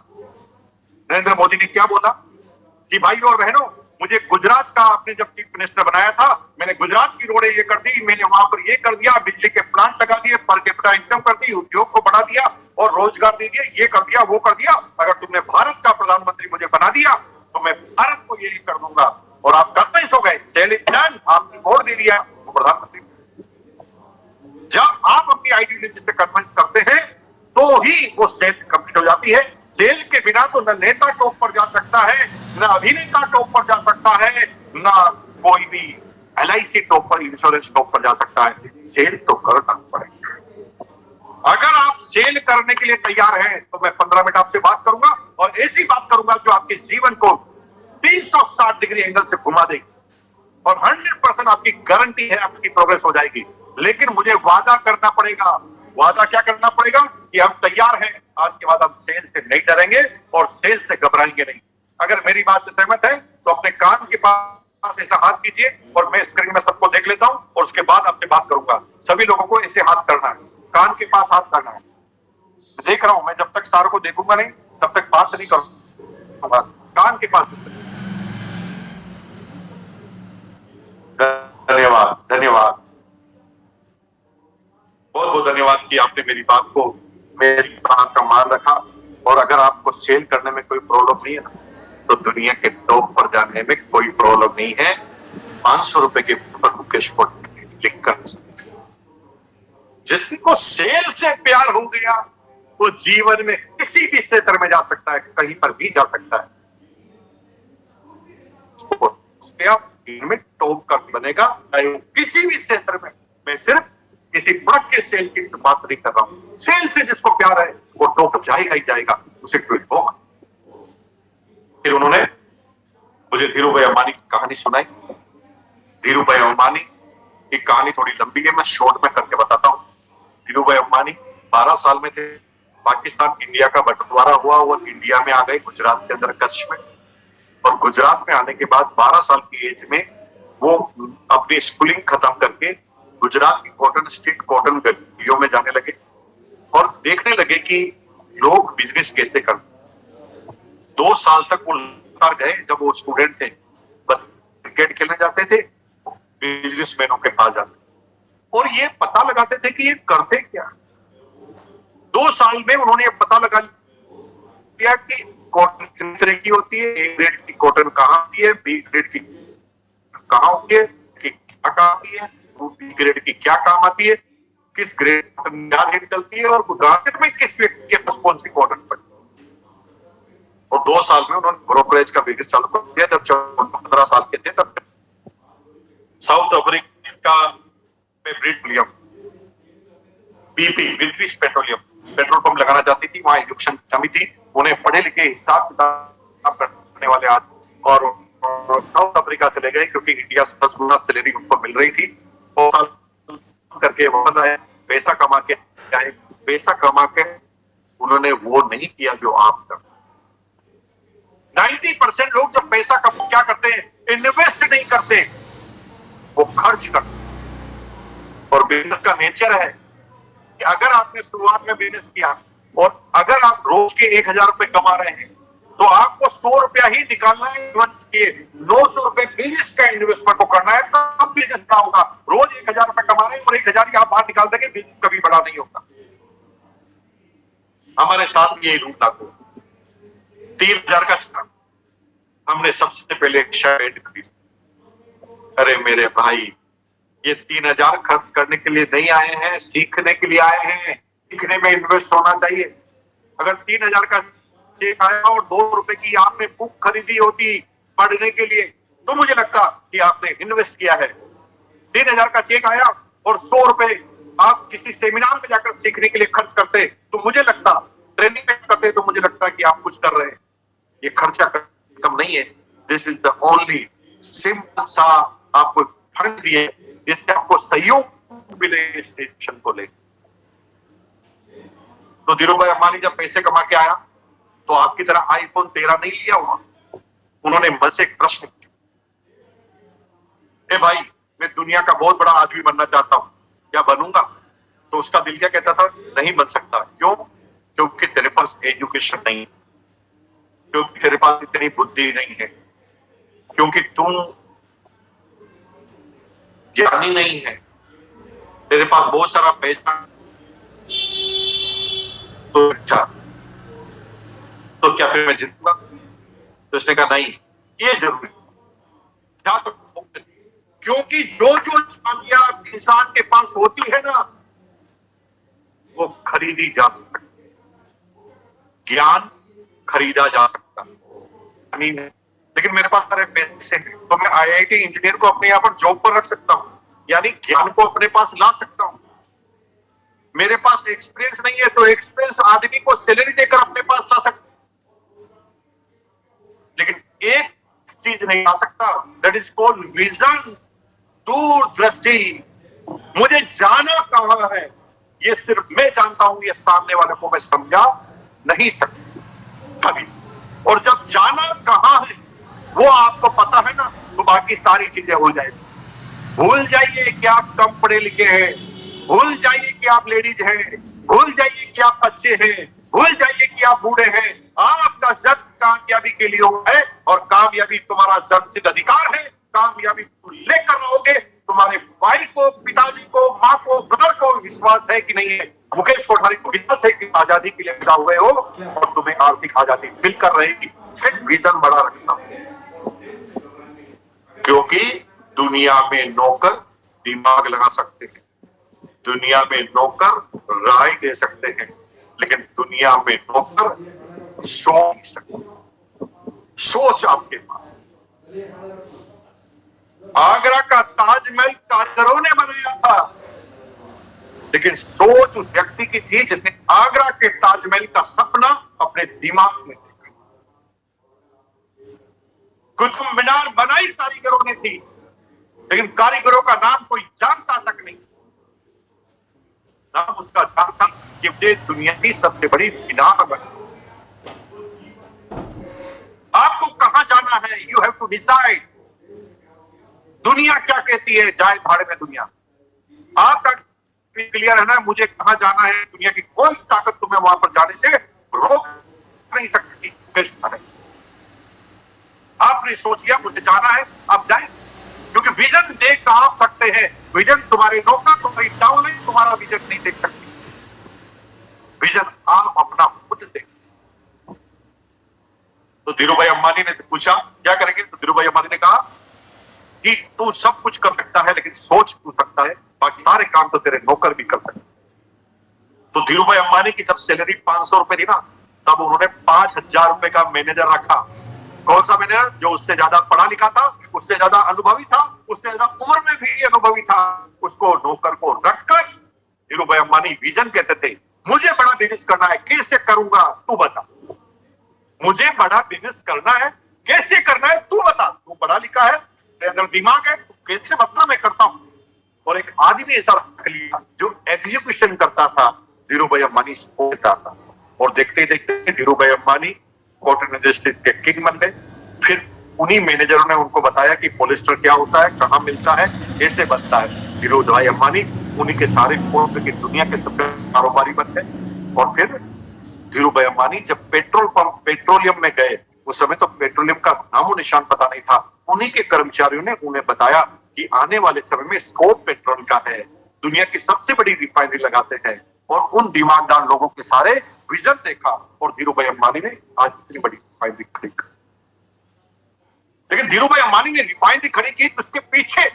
नरेंद्र मोदी ने क्या बोला कि भाइयों और बहनों, मुझे गुजरात का आपने जब चीफ मिनिस्टर बनाया था, मैंने गुजरात की रोडें ये कर दी, मैंने वहां पर ये कर दिया, बिजली के प्लांट लगा दिए, पर कैपिटा इनकम कर दी, उद्योग को बढ़ा दिया और रोजगार दे दिया, ये कर दिया, वो कर दिया। अगर तुमने भारत का प्रधानमंत्री मुझे बना दिया तो मैं भारत को ये कर दूंगा। और आप करते सो गए, सेल इज डन, आपने वोट दे दिया वो प्रधानमंत्री। जब आप अपनी आइडियोलॉजी से कन्विंस करते हैं तो ही वो सेल कंप्लीट हो जाती है। सेल के बिना तो न नेता टॉप पर जा सकता है, न अभिनेता टॉप पर जा सकता है, न कोई भी LIC टॉप पर, इंश्योरेंस टॉप पर जा सकता है। सेल तो करना पड़ेगा। अगर आप सेल करने के लिए तैयार हैं तो मैं 15 मिनट आपसे बात करूंगा और ऐसी बात करूंगा जो आपके जीवन को 360 डिग्री एंगल से घुमा देगी और 100% आपकी गारंटी है आपकी प्रोग्रेस हो जाएगी। लेकिन मुझे वादा करना पड़ेगा। वादा क्या करना पड़ेगा? कि हम तैयार हैं, आज के बाद हम सेल से नहीं डरेंगे और सेल से घबराएंगे नहीं। अगर मेरी बात से सहमत है तो अपने कान के पास ऐसा हाथ कीजिए और मैं स्क्रीन में सबको देख लेता हूं और उसके बाद आपसे बात करूंगा। सभी लोगों को ऐसे हाथ करना है, कान के पास हाथ करना है। मैं देख रहा हूं, मैं जब तक सारों को देखूंगा नहीं तब तक बात नहीं करूंगा। कान के पास। धन्यवाद, धन्यवाद, बहुत बहुत धन्यवाद कि आपने मेरी बात का मान रखा। और अगर आपको सेल करने में कोई प्रॉब्लम नहीं है ना, तो दुनिया के टॉप पर जाने में कोई प्रॉब्लम नहीं है। 500 रुपए के ऊपर मुकेश को क्लिक कर सकते। जिसको सेल से प्यार हो गया वो जीवन में किसी भी क्षेत्र में जा सकता है, कहीं पर भी जा सकता है। में टॉप का बनेगा किसी भी क्षेत्र में। मैं सिर्फ किसी प्रोडक्ट के सेल की बात नहीं कर रहा हूं। सेल से जिसको प्यार है वो टॉप जाएगा ही जाएगा, उसे कोई होगा। फिर उन्होंने मुझे धीरू भाई अंबानी की कहानी सुनाई। धीरू भाई अंबानी की कहानी थोड़ी लंबी है, मैं शॉर्ट में करके बताता हूं। धीरू भाई अंबानी 12 साल में थे, पाकिस्तान इंडिया का बंटवारा हुआ, वो इंडिया में आ गए, गुजरात के अंदर कच्छ में। और गुजरात में आने के बाद 12 साल की एज में वो अपनी स्कूलिंग खत्म करके गुजरात की कॉटन स्ट्रीट कॉटन गलियों में जाने लगे और देखने लगे कि लोग बिजनेस कैसे करते। 2 साल तक वो लगातार गए। जब वो स्टूडेंट थे बस क्रिकेट खेलने जाते थे, बिजनेसमैनों के पास जाते और ये पता लगाते थे कि ये करते क्या। 2 साल में उन्होंने ये पता लगा लिया कि कॉटन किस तरह की होती है, ए ग्रेड की कॉटन कहाँ होती है, बी ग्रेड की कहाँ होती है, कि क्या काम आती है, बी ग्रेड की क्या काम आती है, किस ग्रेड क्या रेट चलती है और मार्केट में किस व्यक्ति के पास कौन सी कॉटन पड़ती है। और 2 साल में उन्होंने ब्रोकरेज का बिजनेस चालू कर दिया। जब 14-15 साल के थे तब साउथ अफ्रीका में petroleum BP British petrol pump लगाना चाहती थी। वहां एजुकेशन कमी थी, उन्हें पढ़े लिखे हिसाब किताब करने वाले आज और साउथ अफ्रीका चले गए क्योंकि इंडिया से 10 गुना सैलरी उनको मिल रही थी। और करके वापस आए, पैसा कमा के आए। पैसा कमा के उन्होंने वो नहीं किया जो आप कर। 90% लोग जब पैसा क्या करते हैं, इन्वेस्ट नहीं करते, वो खर्च करते। और बिजनेस का नेचर है कि अगर आपने शुरुआत में बिजनेस किया और अगर आप रोज के 1000 रुपए कमा रहे हैं तो आपको 100 रुपया ही निकालना है। 900 रुपए बिजनेस का इन्वेस्टमेंट को करना है, तब बिजनेस का होगा। रोज 1000 रुपए कमा रहे हैं और 1000 ही आप बाहर निकाल देंगे, बिजनेस कभी बड़ा नहीं होगा। हमारे साथ ये रूल लागू। 3000 का स्टार्ट, हमने सबसे पहले एक शर्ट खरीदा। अरे मेरे भाई, ये 3000 खर्च करने के लिए नहीं आए हैं, सीखने के लिए आए हैं। सीखने में इन्वेस्ट होना चाहिए। अगर 3000 का चेक आया और 2 रुपए की आपने बुक खरीदी होती पढ़ने के लिए तो मुझे लगता कि आपने इन्वेस्ट किया है। 3000 का चेक आया और 100 रुपए आप किसी सेमिनार में जाकर सीखने के लिए खर्च करते तो मुझे लगता, ट्रेनिंग में करते तो मुझे लगता कि आप कुछ कर रहे हैं। ये खर्चा कम नहीं है। This is the only simple सा आपको फंड दिए जिससे आपको सहयोग मिले इस टेंशन को ले। तो धीरू भाई अंबानी जब पैसे कमा के आया तो आपकी तरह आईफोन 13 नहीं लिया हुआ। उन्होंने मन से एक प्रश्न किया, ए भाई, मैं दुनिया का बहुत बड़ा आदमी बनना चाहता हूं, क्या बनूंगा? तो उसका दिल क्या कहता था, नहीं बन सकता। क्यों? क्योंकि तेरे पास एजुकेशन नहीं, क्योंकि तेरे पास इतनी बुद्धि नहीं है, क्योंकि तुम ज्ञानी नहीं है, तेरे पास बहुत सारा पैसा तो अच्छा, तो क्या फिर मैं जीतूंगा? तो उसने कहा नहीं, ये जरूरी क्या तो, क्योंकि जो कामयाब इंसान के पास होती है ना वो खरीदी जा सकती है। ज्ञान खरीदा जा सकता नहीं है। लेकिन मेरे पास सारे पैसे हैं तो मैं IIT इंजीनियर को अपने यहाँ पर जॉब पर रख सकता हूं, यानी ज्ञान को अपने पास ला सकता हूं। मेरे पास एक्सपीरियंस नहीं है तो एक्सपीरियंस आदमी को सैलरी देकर अपने पास ला सकता। लेकिन एक चीज नहीं आ सकता, दैट इज कॉल्ड विजन, दूरदृष्टि। मुझे जाना कहां है ये सिर्फ मैं जानता हूं, ये सामने वाले को मैं समझा नहीं सकता कभी। और जब जाना कहां है वो आपको पता है ना तो बाकी सारी चीजें हो जाएगी। भूल जाइए कि आप कम पढ़े लिखे हैं, भूल जाइए कि आप लेडीज हैं, भूल जाइए कि आप बच्चे हैं, भूल जाइए कि आप बूढ़े हैं। आपका जन्म कामयाबी के लिए हुआ है और कामयाबी तुम्हारा जन्मसिद्ध अधिकार है। कामयाबी तुम लेकर रहोगे। तुम्हारे भाई को, पिताजी को, माँ को, ब्रदर को विश्वास है कि नहीं है? मुकेश कोठारी को विश्वास है कि आजादी के लिए पैदा हुए हो और तुम्हें आर्थिक आजादी मिलकर रहेगी। सिर्फ विजन बड़ा रखना, क्योंकि दुनिया में नौकर दिमाग लगा सकते हैं, दुनिया में नौकर राय दे सकते हैं, लेकिन दुनिया में नौकर सोच सकते। सोच आपके पास। आगरा का ताजमहल कारीगरों ने बनाया था, लेकिन सोच उस व्यक्ति की थी जिसने आगरा के ताजमहल का सपना अपने दिमाग में देखा। कुतुब मीनार बनाई कारीगरों ने थी, लेकिन कारीगरों का नाम कोई जानता तक नहीं। नाम उसका जानता कि ये दुनिया की सबसे बड़ी मीनार बनी। आपको कहां जाना जाना है, यू हैव टू डिसाइड। दुनिया क्या कहती है, जाए भाड़े में दुनिया। आपका क्लियर है ना, मुझे कहां जाना है, दुनिया की कोई ताकत तुम्हें वहां पर जाने से रोक नहीं सकती। आपने सोच लिया मुझे जाना है, आप जाए, क्योंकि विजन देख आप सकते हैं। विजन तुम्हारे नौकर, तुम्हारी डाउनलाइन तुम्हारा विजन नहीं देख सकती। विजन आप अपना खुद देख। तो धीरू भाई अंबानी ने पूछा क्या करेंगे, तो धीरू भाई अंबानी ने कहा कि तू सब कुछ कर सकता है लेकिन सोच तू सकता है, बाकी सारे काम तो तेरे नौकर भी कर सकते। तो धीरू भाई अंबानी की जब सैलरी 500 रुपए थी ना, तब उन्होंने 5000 रुपए का मैनेजर रखा। कौन सा मैनेजर? जो उससे ज्यादा पढ़ा लिखा था, उससे ज्यादा अनुभवी था, उससे ज्यादा उम्र में भी अनुभवी था। उसको नौकर को रखकर धीरू भाई अंबानी विजन कहते थे, मुझे बड़ा बिजनेस करना है, कैसे करूंगा तू बता। मुझे बड़ा बिजनेस करना है, कैसे करना है तू बता। तू पढ़ा लिखा है, तेरे अंदर दिमाग है, तू कैसे बता, मैं करता हूं। और एक आदमी ऐसा रख लिया जो एग्जीक्यूशन करता था। धीरू भाई अंबानी सोचता था, और देखते देखते धीरू भाई अंबानी कॉटन इंडस्ट्रीज के किंग बन गए। फिर उन्हीं मैनेजरों ने उनको बताया कि पॉलिस्टर क्या होता है, कहां मिलता है, कैसे बनता है। धीरू भाई अंबानी उन्हीं के सारे फोन की दुनिया के सबसे कारोबारी बन गए। और फिर धीरू भाई अंबानी जब पेट्रोल पंप पेट्रोलियम में गए, उस समय तो पेट्रोलियम का नामो निशान पता नहीं था। उन्हीं के कर्मचारियों ने उन्हें बताया कि आने वाले समय में स्कोप पेट्रोल का है, दुनिया की सबसे बड़ी रिफाइनरी लगाते हैं। और उन दिमागदार लोगों के सारे विजन देखा, और धीरू भाई अंबानी ने आज इतनी बड़ी रिफाइनरी खड़ी की। लेकिन धीरू भाई अंबानी ने रिफाइनरी खड़ी की, तो उसके पीछे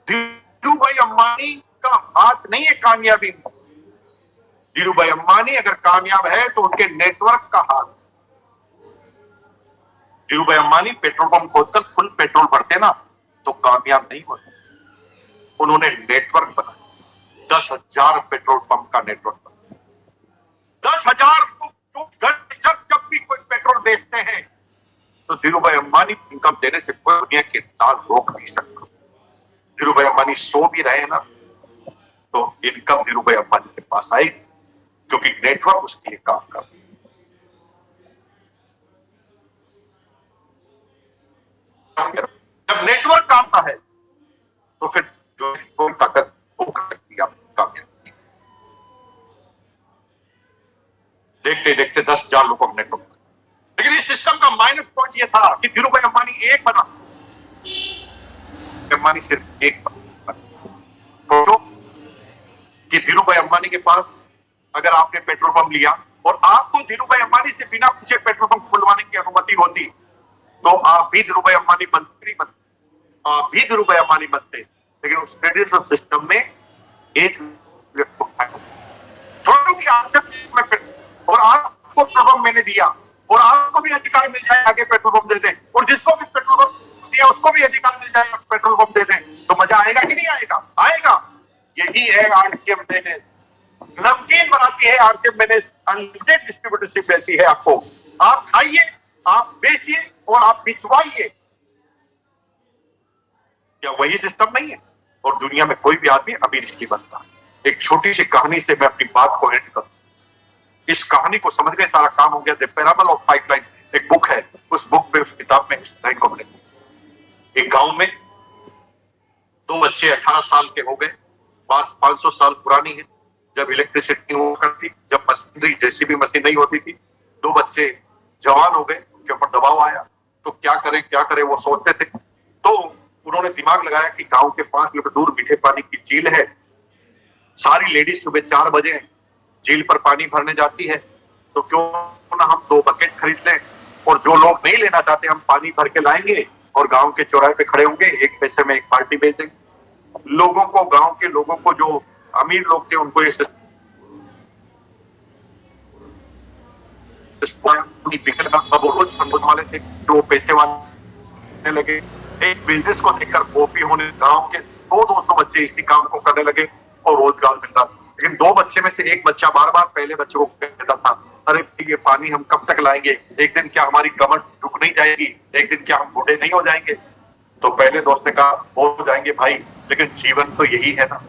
धीरू भाई अंबानी का हाथ नहीं है कामयाबी। धीरू भाई अंबानी अगर कामयाब है तो उनके नेटवर्क का हाथ। धीरू भाई अंबानी पेट्रोल पंप खोदकर फुल पेट्रोल भरते ना तो कामयाब नहीं होते। उन्होंने नेटवर्क बनाया, 10,000 पेट्रोल पंप का नेटवर्क बनाया। 10,000 जब भी कोई पेट्रोल बेचते हैं तो धीरू भाई अंबानी इनकम देने से कोई दुनिया के दाल रोक नहीं सकता। धीरू भाई अंबानी सो भी रहे ना तो इनकम धीरू भाई अंबानी के पास आएगी, क्योंकि नेटवर्क उसके लिए काम कर रहा है। जब नेटवर्क काम का है तो फिर जो कोई ताकत वो कर सकती है आपको कामयाब। देखते देखते 10,000 लोगों का नेटवर्क। लेकिन इस सिस्टम का माइनस पॉइंट ये था कि धीरू भाई अंबानी एक बना, अंबानी सिर्फ एक बना। सोचो कि धीरू भाई अंबानी के पास अगर आपने पेट्रोल पंप लिया और आपको धीरू भाई अंबानी से बिना पूछे पेट्रोल पंप खुलवाने की अनुमति होती तो आप भी धीरू भाई अंबानी बनते, आप भी धीरू भाई अंबानी बनते। लेकिन उस ट्रेडिशनल सिस्टम में एक और आपको पेट्रोल पंप मैंने दिया और आपको भी अधिकार मिल जाए आगे पेट्रोल पंप दे दें, और जिसको भी पेट्रोल पंप दिया उसको भी अधिकार मिल जाए पेट्रोल पंप दे दें, तो मजा आएगा कि नहीं आएगा? आएगा। यही है आरसीएम मैनेज। नमकीन बनाती है आरसीएम मैनेज, अनलिमिटेड डिस्ट्रीब्यूटरशिप देती है आपको। आप खाइए, आप बेचिए और आप बिचवाइए। क्या वही सिस्टम नहीं है? और दुनिया में कोई भी आदमी अमीर इसलिए बनता। एक छोटी सी कहानी से मैं अपनी बात को एंड करूं। इस कहानी को समझ गए सारा काम हो गया। द पैराबल ऑफ पाइपलाइन एक बुक है, उस बुक पे, उस किताब में इस लाइन को मिलेगा। एक गांव में 2 बच्चे 18 साल के हो गए। बात 500 साल पुरानी है, जब इलेक्ट्रिसिटी हुआ करती, जब मशीनरी जेसीबी मशीन नहीं होती थी। 2 बच्चे जवान हो गए, उनके ऊपर दबाव आया, तो क्या करें वो सोचते थे। तो उन्होंने दिमाग लगाया कि गांव के 5 किलोमीटर दूर मीठे पानी की झील है। सारी लेडीज सुबह 4 बजे झील पर पानी भरने जाती है, तो क्यों ना हम 2 बकेट खरीद लें, और जो लोग नहीं लेना चाहते हम पानी भर के लाएंगे और गांव के चौराहे पे खड़े होंगे, 1 पैसे में 1 बाल्टी बेच देंगे। लोगों को, गांव के लोगों को, जो अमीर लोग थे उनको ये अब रोज समझने वाले थे, तो पैसे वाले लगे। इस बिजनेस को देखकर कॉपी होने गांव के 200 बच्चे इसी काम को करने लगे और रोजगार मिल रहा। लेकिन 2 बच्चे में से एक बच्चा बार बार पहले बच्चे को कहता था, अरे ये पानी हम कब तक लाएंगे, एक दिन क्या हमारी कमर रुक नहीं जाएगी, एक दिन क्या हम बूढ़े नहीं हो जाएंगे? तो पहले दोस्त ने कहा, हो जाएंगे भाई, लेकिन जीवन तो यही है ना,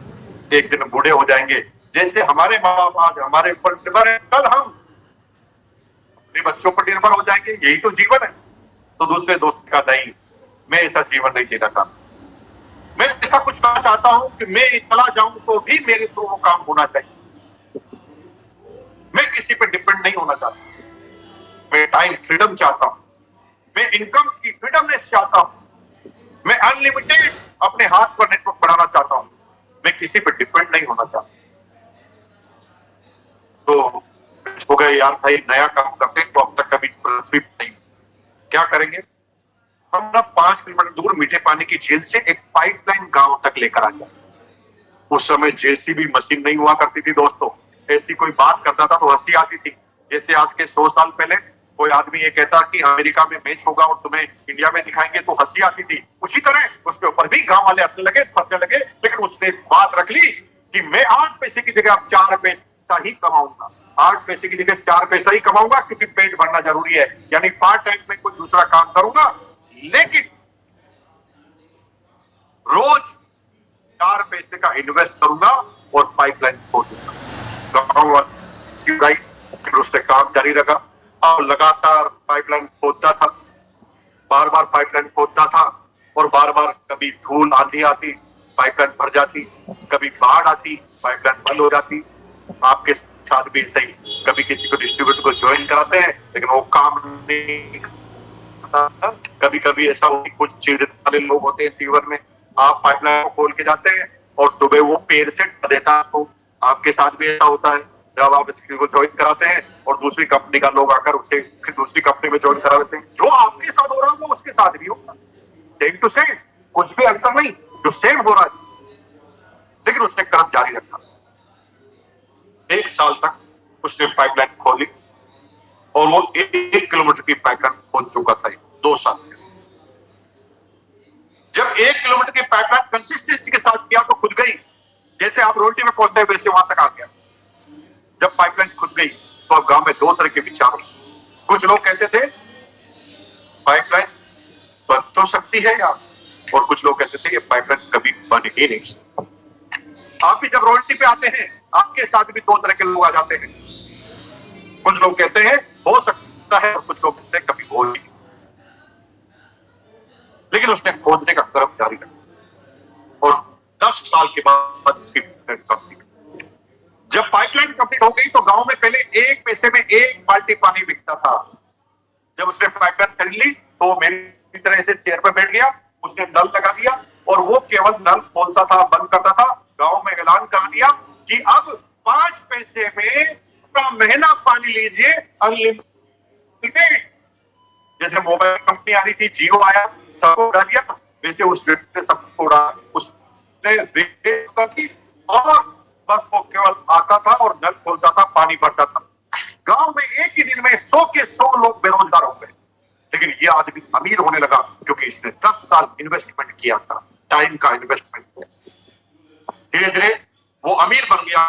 एक दिन बूढ़े हो जाएंगे। जैसे हमारे माँ बाप आज हमारे ऊपर निर्भर है, कल हम अपने बच्चों पर निर्भर हो जाएंगे, यही तो जीवन है। तो दूसरे दोस्त का नहीं, मैं ऐसा जीवन नहीं जीना चाहता। मैं ऐसा कुछ करना चाहता हूं कि मैं चला जाऊं तो भी मेरे थ्रू वो काम होना चाहिए। मैं किसी पे डिपेंड नहीं होना चाहता। मैं टाइम फ्रीडम चाहता हूं, मैं इनकम की फ्रीडमनेस चाहता हूं, मैं अनलिमिटेड अपने हाथ पर नेटवर्क बढ़ाना चाहता हूं, मैं किसी पे डिपेंड नहीं होना चाहता। तो हो गए यार भाई, नया काम करते हैं तो अब तक कभी पृथ्वी पर नहीं, क्या करेंगे हम ना 5 किलोमीटर दूर मीठे पानी की झील से एक पाइपलाइन गांव तक लेकर आ जाए। उस समय जेसीबी मशीन नहीं हुआ करती थी दोस्तों। ऐसी कोई बात करता था तो हंसी आती थी। जैसे आज के 100 साल पहले कोई आदमी ये कहता कि अमेरिका में मैच होगा और तुम्हें इंडिया में दिखाएंगे तो हंसी आती थी। उसी तरह उसके ऊपर भी गांव वाले हंसने लगे, फंसने लगे, लेकिन उसने बात रख ली कि मैं 8 पैसे की जगह 4 पैसा ही कमाऊंगा। 8 पैसे की जगह 4 पैसा ही कमाऊंगा क्योंकि पेट भरना जरूरी है। यानी पार्ट टाइम में कोई दूसरा काम करूंगा, लेकिन रोज 4 पैसे का इन्वेस्ट करूंगा और पाइपलाइन खोद दूंगा। उसने काम जारी रखा और लगातार पाइपलाइन खोदता था, बार बार पाइपलाइन खोदता था और बार बार कभी धूल आंधी आती, पाइपलाइन भर जाती, कभी बाढ़ आती, पाइपलाइन बंद हो जाती। आपके साथ भी ऐसे ही कभी किसी को डिस्ट्रीब्यूटर को ज्वाइन कराते हैं लेकिन वो काम नहीं करता। कभी कभी ऐसा हो कि कुछ चिड़ित वाले लोग होते हैं सीवर में, आप पाइपलाइन को खोल के जाते हैं और सुबह वो पेड़ से देता है। तो आपके साथ भी ऐसा होता है जब आप इसको ज्वाइन कराते हैं और दूसरी कंपनी का लोग आकर उसे फिर दूसरी कंपनी में ज्वाइन करा देते हैं। जो आपके साथ हो रहा है वो उसके साथ भी होगा, सेम टू सेम, कुछ भी अंतर नहीं, जो सेम हो रहा है। लेकिन उसने कर्म जारी रखा। 1 साल तक उसने पाइपलाइन खोली और वो 1 किलोमीटर की पाइपलाइन खोल चुका था 2 साल में। जब 1 किलोमीटर की पाइपलाइन कंसिस्टेंसी के साथ किया तो खुद गई। जैसे आप रोटी में पहुंचते हैं वैसे वहां तक आ गया। जब पाइपलाइन खुद गई तो अब गांव में 2 तरह के विचार। कुछ लोग कहते थे पाइपलाइन बन तो सकती है यार, और कुछ लोग कहते थे ये पाइपलाइन कभी बन ही नहीं सकती। आप भी जब रोटी पे आते हैं आपके साथ भी 2 तरह के लोग आ जाते हैं। कुछ लोग कहते हैं हो सकता है और कुछ लोग कहते हैं कभी हो नहीं। लेकिन उसने खोदने का क्रम जारी रखा और 10 साल के बाद उसकी कंप्लीट। जब पाइपलाइन कंप्लीट हो गई तो गांव में पहले 1 पैसे में 1 बाल्टी पानी बिकता था। जब उसने पाइपलाइन खरीद ली तो मेरी तरह से चेयर पर बैठ गया, उसने नल लगा दिया और वो केवल नल खोलता था, बंद करता था। गांव में ऐलान करा दिया कि अब 5 पैसे में पूरा महीना पानी लीजिए, अनलिमिटेड। जैसे मोबाइल कंपनी आ रही थी, जियो आया, सबको उड़ा दिया, वैसे उस व्यक्ति ने सबको उड़ा। उसने कर दी और बस वो केवल आता था और नल खोलता था, पानी भरता था। गांव में एक ही दिन में 100 के 100 लोग बेरोजगार हो गए। लेकिन ये आदमी अमीर होने लगा क्योंकि इसने 10 साल इन्वेस्टमेंट किया था, टाइम का इन्वेस्टमेंट किया। धीरे धीरे वो अमीर बन गया।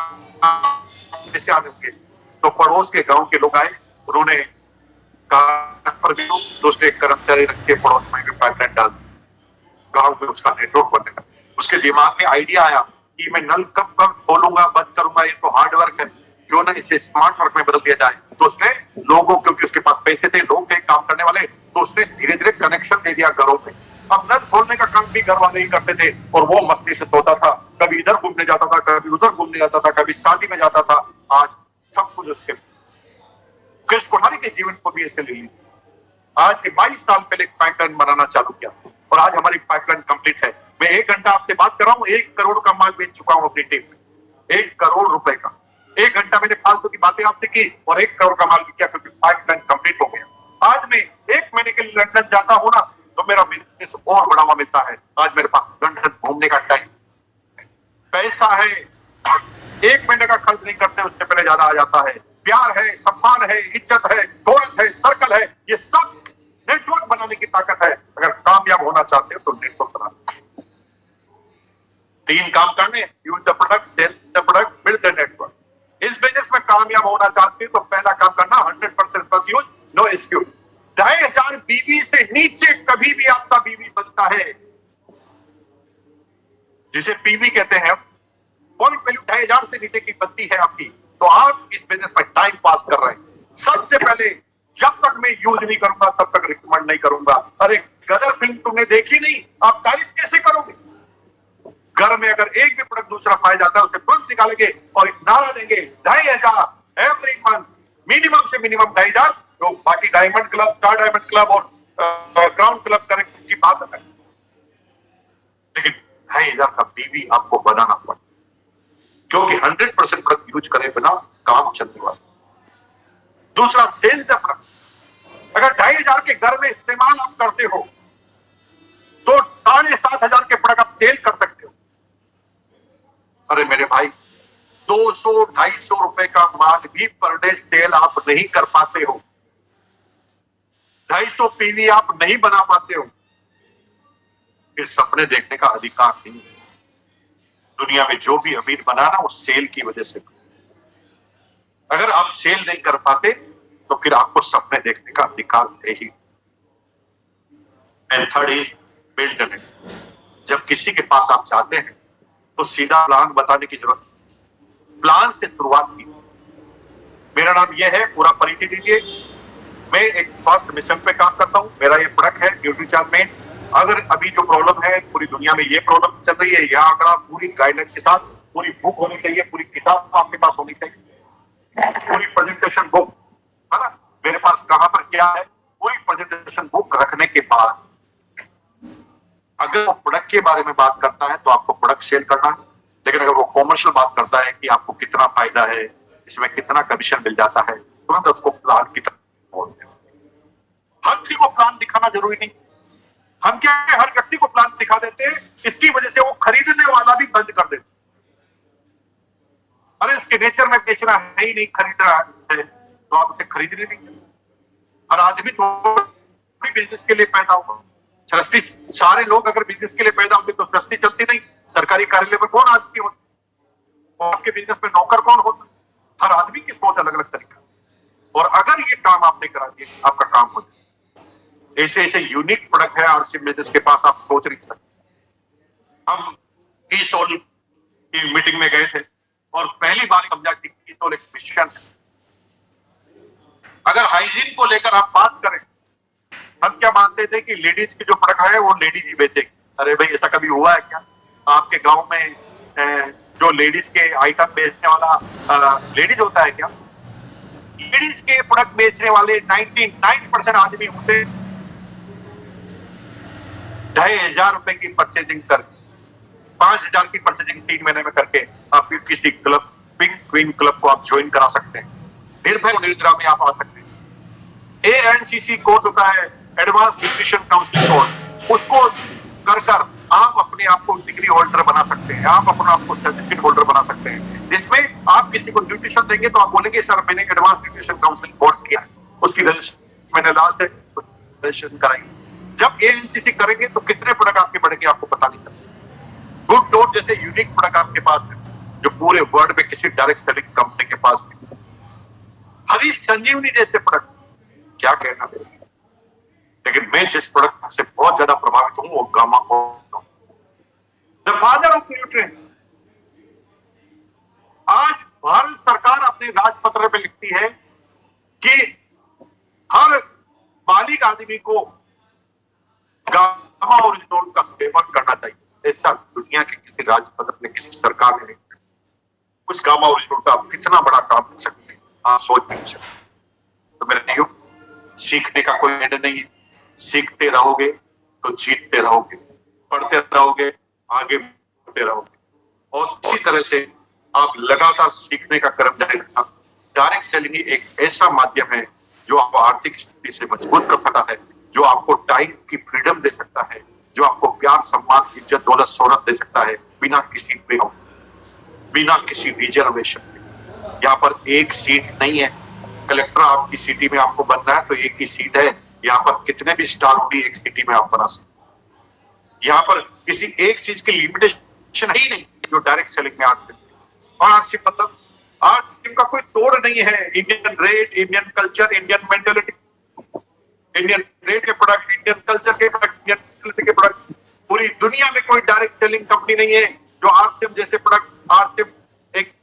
जैसे आने होंगे तो पड़ोस के गांव के लोग आए, उन्होंने कहा पर भी तो उसने एक कर्मचारी रख के पड़ोस में भी पाइपलाइन डाल दी। गांव में उसका नेटवर्क बनने लगा। उसके दिमाग में आइडिया आया कि मैं नल कब खोलूंगा, बंद करूंगा, ये तो हार्ड वर्क है, क्यों ना इसे स्मार्ट वर्क में बदल दिया जाए। तो उसने लोगों, क्योंकि उसके पास पैसे थे, लोग थे काम करने वाले, तो उसने धीरे धीरे कनेक्शन दे दिया घरों में। अब नल खोलने का काम भी घर वाले ही करते थे और वो मस्ती से सोता था। कभी इधर घूमने जाता था, कभी उधर घूमने जाता था, कभी शादी में जाता था। आज सब कुछ उसके कृष्ण कोठारी के जीवन को भी ऐसे ले ली। आज के 22 साल पहले पाइपलाइन बनाना चालू किया और आज हमारी पाइपलाइन कंप्लीट है। मैं 1 घंटा आपसे बात कर रहा हूँ, 1 करोड़ का माल बेच चुका हूँ अपनी टीम में। 1 करोड़ रुपए का 1 घंटा मैंने फालतू की बातें आपसे की और 1 करोड़ का माल भी किया क्योंकि पाइपलाइन कंप्लीट हो गया। आज मैं 1 महीने के लिए लंदन जाता हूँ ना तो मेरा बिजनेस और बढ़ावा मिलता है। आज मेरे पास लंदन घूमने का टाइम, पैसा है, 1 महीने का खर्च नहीं करते, उससे पहले ज्यादा आ जाता है। प्यार है, सम्मान है, इज्जत है, दौलत है, सर्कल है, ये सब नेटवर्क बनाने की ताकत है। अगर कामयाब होना चाहते हो तो नेटवर्क बनाना। 3 काम करने, use the product, sell the product, build the network. इस बिजनेस में कामयाब होना चाहते हो तो पहला काम करना 100% वर्क यूज, नो एक्सक्यूज। 2500 बीवी से नीचे कभी भी आपका बीवी बनता है, जिसे पीवी कहते हैं। पॉइंट वैल्यू 2500 से नीचे की बनती है आपकी, तो आप इस बिजनेस में टाइम पास कर रहे हैं। सबसे पहले जब तक मैं यूज नहीं करूंगा तब तक रिकमेंड नहीं करूंगा। अरे गदर फिल्म तुमने देखी नहीं, आप तारीफ कैसे करोगे? घर में अगर एक भी प्रोडक्ट दूसरा पाया जाता है उसे तुरंत निकालेंगे और एक नारा देंगे 2500 एवरी मंथ, मिनिमम से मिनिमम 2500। तो बाकी diamond club, star diamond club और क्राउन क्लब करेक्ट की बात है, लेकिन 2500 का बीवी आपको बनाना पड़े, क्योंकि 100% प्रोडक्ट यूज करे बिना काम चलने वाला। दूसरा सेल द प्रोडक्ट। अगर 2500 के घर में इस्तेमाल आप करते हो तो 7500 के प्रोडक्ट आप सेल कर सकते हो। अरे मेरे भाई, 200-250 रुपए का माल भी पर डे सेल आप नहीं कर पाते हो, 250 पीवी आप नहीं बना पाते हो, फिर सपने देखने का अधिकार नहीं। दुनिया में जो भी अमीर बना ना वो सेल की वजह से। अगर आप सेल नहीं कर पाते तो फिर आपको सपने देखने का अधिकार है ही। And third is build it. जब किसी के पास आप जाते हैं तो सीधा प्लान बताने की जरूरत, प्लान से शुरुआत की। मेरा नाम यह है, पूरा परिचय दीजिए। मैं एक स्वास्थ्य मिशन पे काम करता हूं। मेरा ये प्रोडक्ट है न्यूट्रीचार्ज मेन। अगर अभी जो प्रॉब्लम है पूरी दुनिया में, ये प्रॉब्लम चल रही है, यह आंकड़ा पूरी गाइडलाइन के साथ, पूरी बुक होनी चाहिए, पूरी किताब आपके पास होनी चाहिए, पूरी प्रेजेंटेशन बुक है ना, मेरे पास कहां पर क्या है, पूरी प्रेजेंटेशन बुक रखने के बाद अगर वो प्रोडक्ट के बारे में बात करता है तो आपको प्रोडक्ट सेल करना है। लेकिन अगर वो कॉमर्शियल बात करता है कि आपको कितना फायदा है, इसमें कितना कमीशन मिल जाता है, तुरंत उसको प्लान की तरफ बोलते हैं। हर किसी को प्लान दिखाना जरूरी नहीं। हम क्या है, हर व्यक्ति को प्लान दिखा देते हैं, इसकी वजह से वो खरीदने वाला भी बंद कर देते। अरे इसके नेचर में बेचना है ही नहीं, खरीद रहा है तो आप उसे खरीदने नहीं देते। हर आदमी तो बिजनेस के लिए पैदा हुआ। सृष्टि, सारे लोग अगर बिजनेस के लिए पैदा होते तो सृष्टि चलती नहीं। सरकारी कार्यालय में कौन आदमी होता, और आपके बिजनेस में नौकर कौन होता? हर आदमी की सोच अलग अलग तरीका। और अगर ये काम आपने करा दिया, आपका काम हो जाए। ऐसे ऐसे यूनिक प्रोडक्ट है आरसीएम बिजनेस के पास, आप सोच नहीं सकते। हम ईसोल की मीटिंग में गए थे और पहली बार समझा कि ईसोल एक मिशन है। अगर हाइजीन को लेकर आप बात करें, हम क्या मानते थे कि लेडीज की जो प्रोडक्ट है वो लेडीज ही बेचेगी। अरे भाई, ऐसा कभी हुआ है क्या? आपके गांव में जो लेडीज के आइटम बेचने वाला लेडीज होता है क्या? लेडीज के प्रोडक्ट बेचने वाले 99% आदमी होते 2500 रुपए की परचेजिंग कर 5000 की परचेजिंग 3 महीने में करके आप किसी क्लब, पिंक क्वीन क्लब को आप ज्वाइन करा सकते हैं। निर्भय निद्रा में आप आ सकते हैं। ANCC कोर्स होता है, एडवांस न्यूट्रिशन काउंसलिंग कोर्स, उसको कर आप अपने आप को डिग्री होल्डर बना सकते हैं, आप अपने आप को सर्टिफिकेट होल्डर बना सकते हैं, जिसमें आप किसी को न्यूट्रिशन देंगे तो आप बोलेंगे सर मैंने एडवांस न्यूट्रिशन काउंसलिंग कोर्स किया है, उसकी रजिस्ट्रेशन मैंने लास्ट है, रजिस्ट्रेशन कराएंगे। जब ANCC करेंगे तो कितने प्रोडक्ट आपके बढ़ेंगे आपको पता नहीं चलता। गुड डॉट जैसे यूनिक प्रोडक्ट आपके पास है जो पूरे वर्ल्ड में किसी डायरेक्ट सेलिंग कंपनी के पास नहीं। हरी संजीवनी जैसे प्रोडक्ट, क्या कहना है। लेकिन मैं जिस प्रोडक्ट से बहुत ज्यादा प्रभावित हूं वो gamma the father of nutrient. आज भारत सरकार अपने राजपत्र में लिखती है कि हर बालिग आदमी को गामा ओरिजिनोल का सेवन करना चाहिए। ऐसा दुनिया के किसी राजपत्र में, किसी सरकार ने नहीं। उस गामा ओरिजिनोल का आप कितना बड़ा काम कर सकते हैं, आप सोच नहीं सकते। तो मेरे भाइयों, सीखने का कोई एंड नहीं है। सीखते रहोगे तो जीतते रहोगे, पढ़ते रहोगे, आगे बढ़ते रहोगे, और इसी तरह से आप लगातार सीखने का क्रम जारी रखना। डायरेक्ट सेलिंग एक ऐसा माध्यम है जो आपको आर्थिक स्थिति से मजबूत कर सकता है, जो आपको टाइम की फ्रीडम दे सकता है, जो आपको प्यार, सम्मान, इज्जत, दौलत, शोहरत दे सकता है, बिना किसी पे, बिना किसी रिजर्वेशन के। यहाँ पर एक सीट नहीं है। कलेक्टर आपकी सिटी में आपको बनना है तो एक ही सीट है। यहाँ पर कितने भी स्टार होगी एक सिटी में आप बना सकते। यहाँ पर किसी एक चीज की लिमिटेशन ही नहीं जो डायरेक्ट सेलिंग में आर्ट और आरसीएम मतलब आरसीएम का कोई तोड़ नहीं है। Indian rate, Indian culture, Indian mentality, Indian rate के प्रोडक्ट, इंडियन कल्चर के प्रोडक्ट, इंडियन मेंटेलिटी के प्रोडक्ट, पूरी दुनिया में कोई डायरेक्ट सेलिंग कंपनी नहीं है जो आरसीएम जैसे प्रोडक्ट आरसीएम एक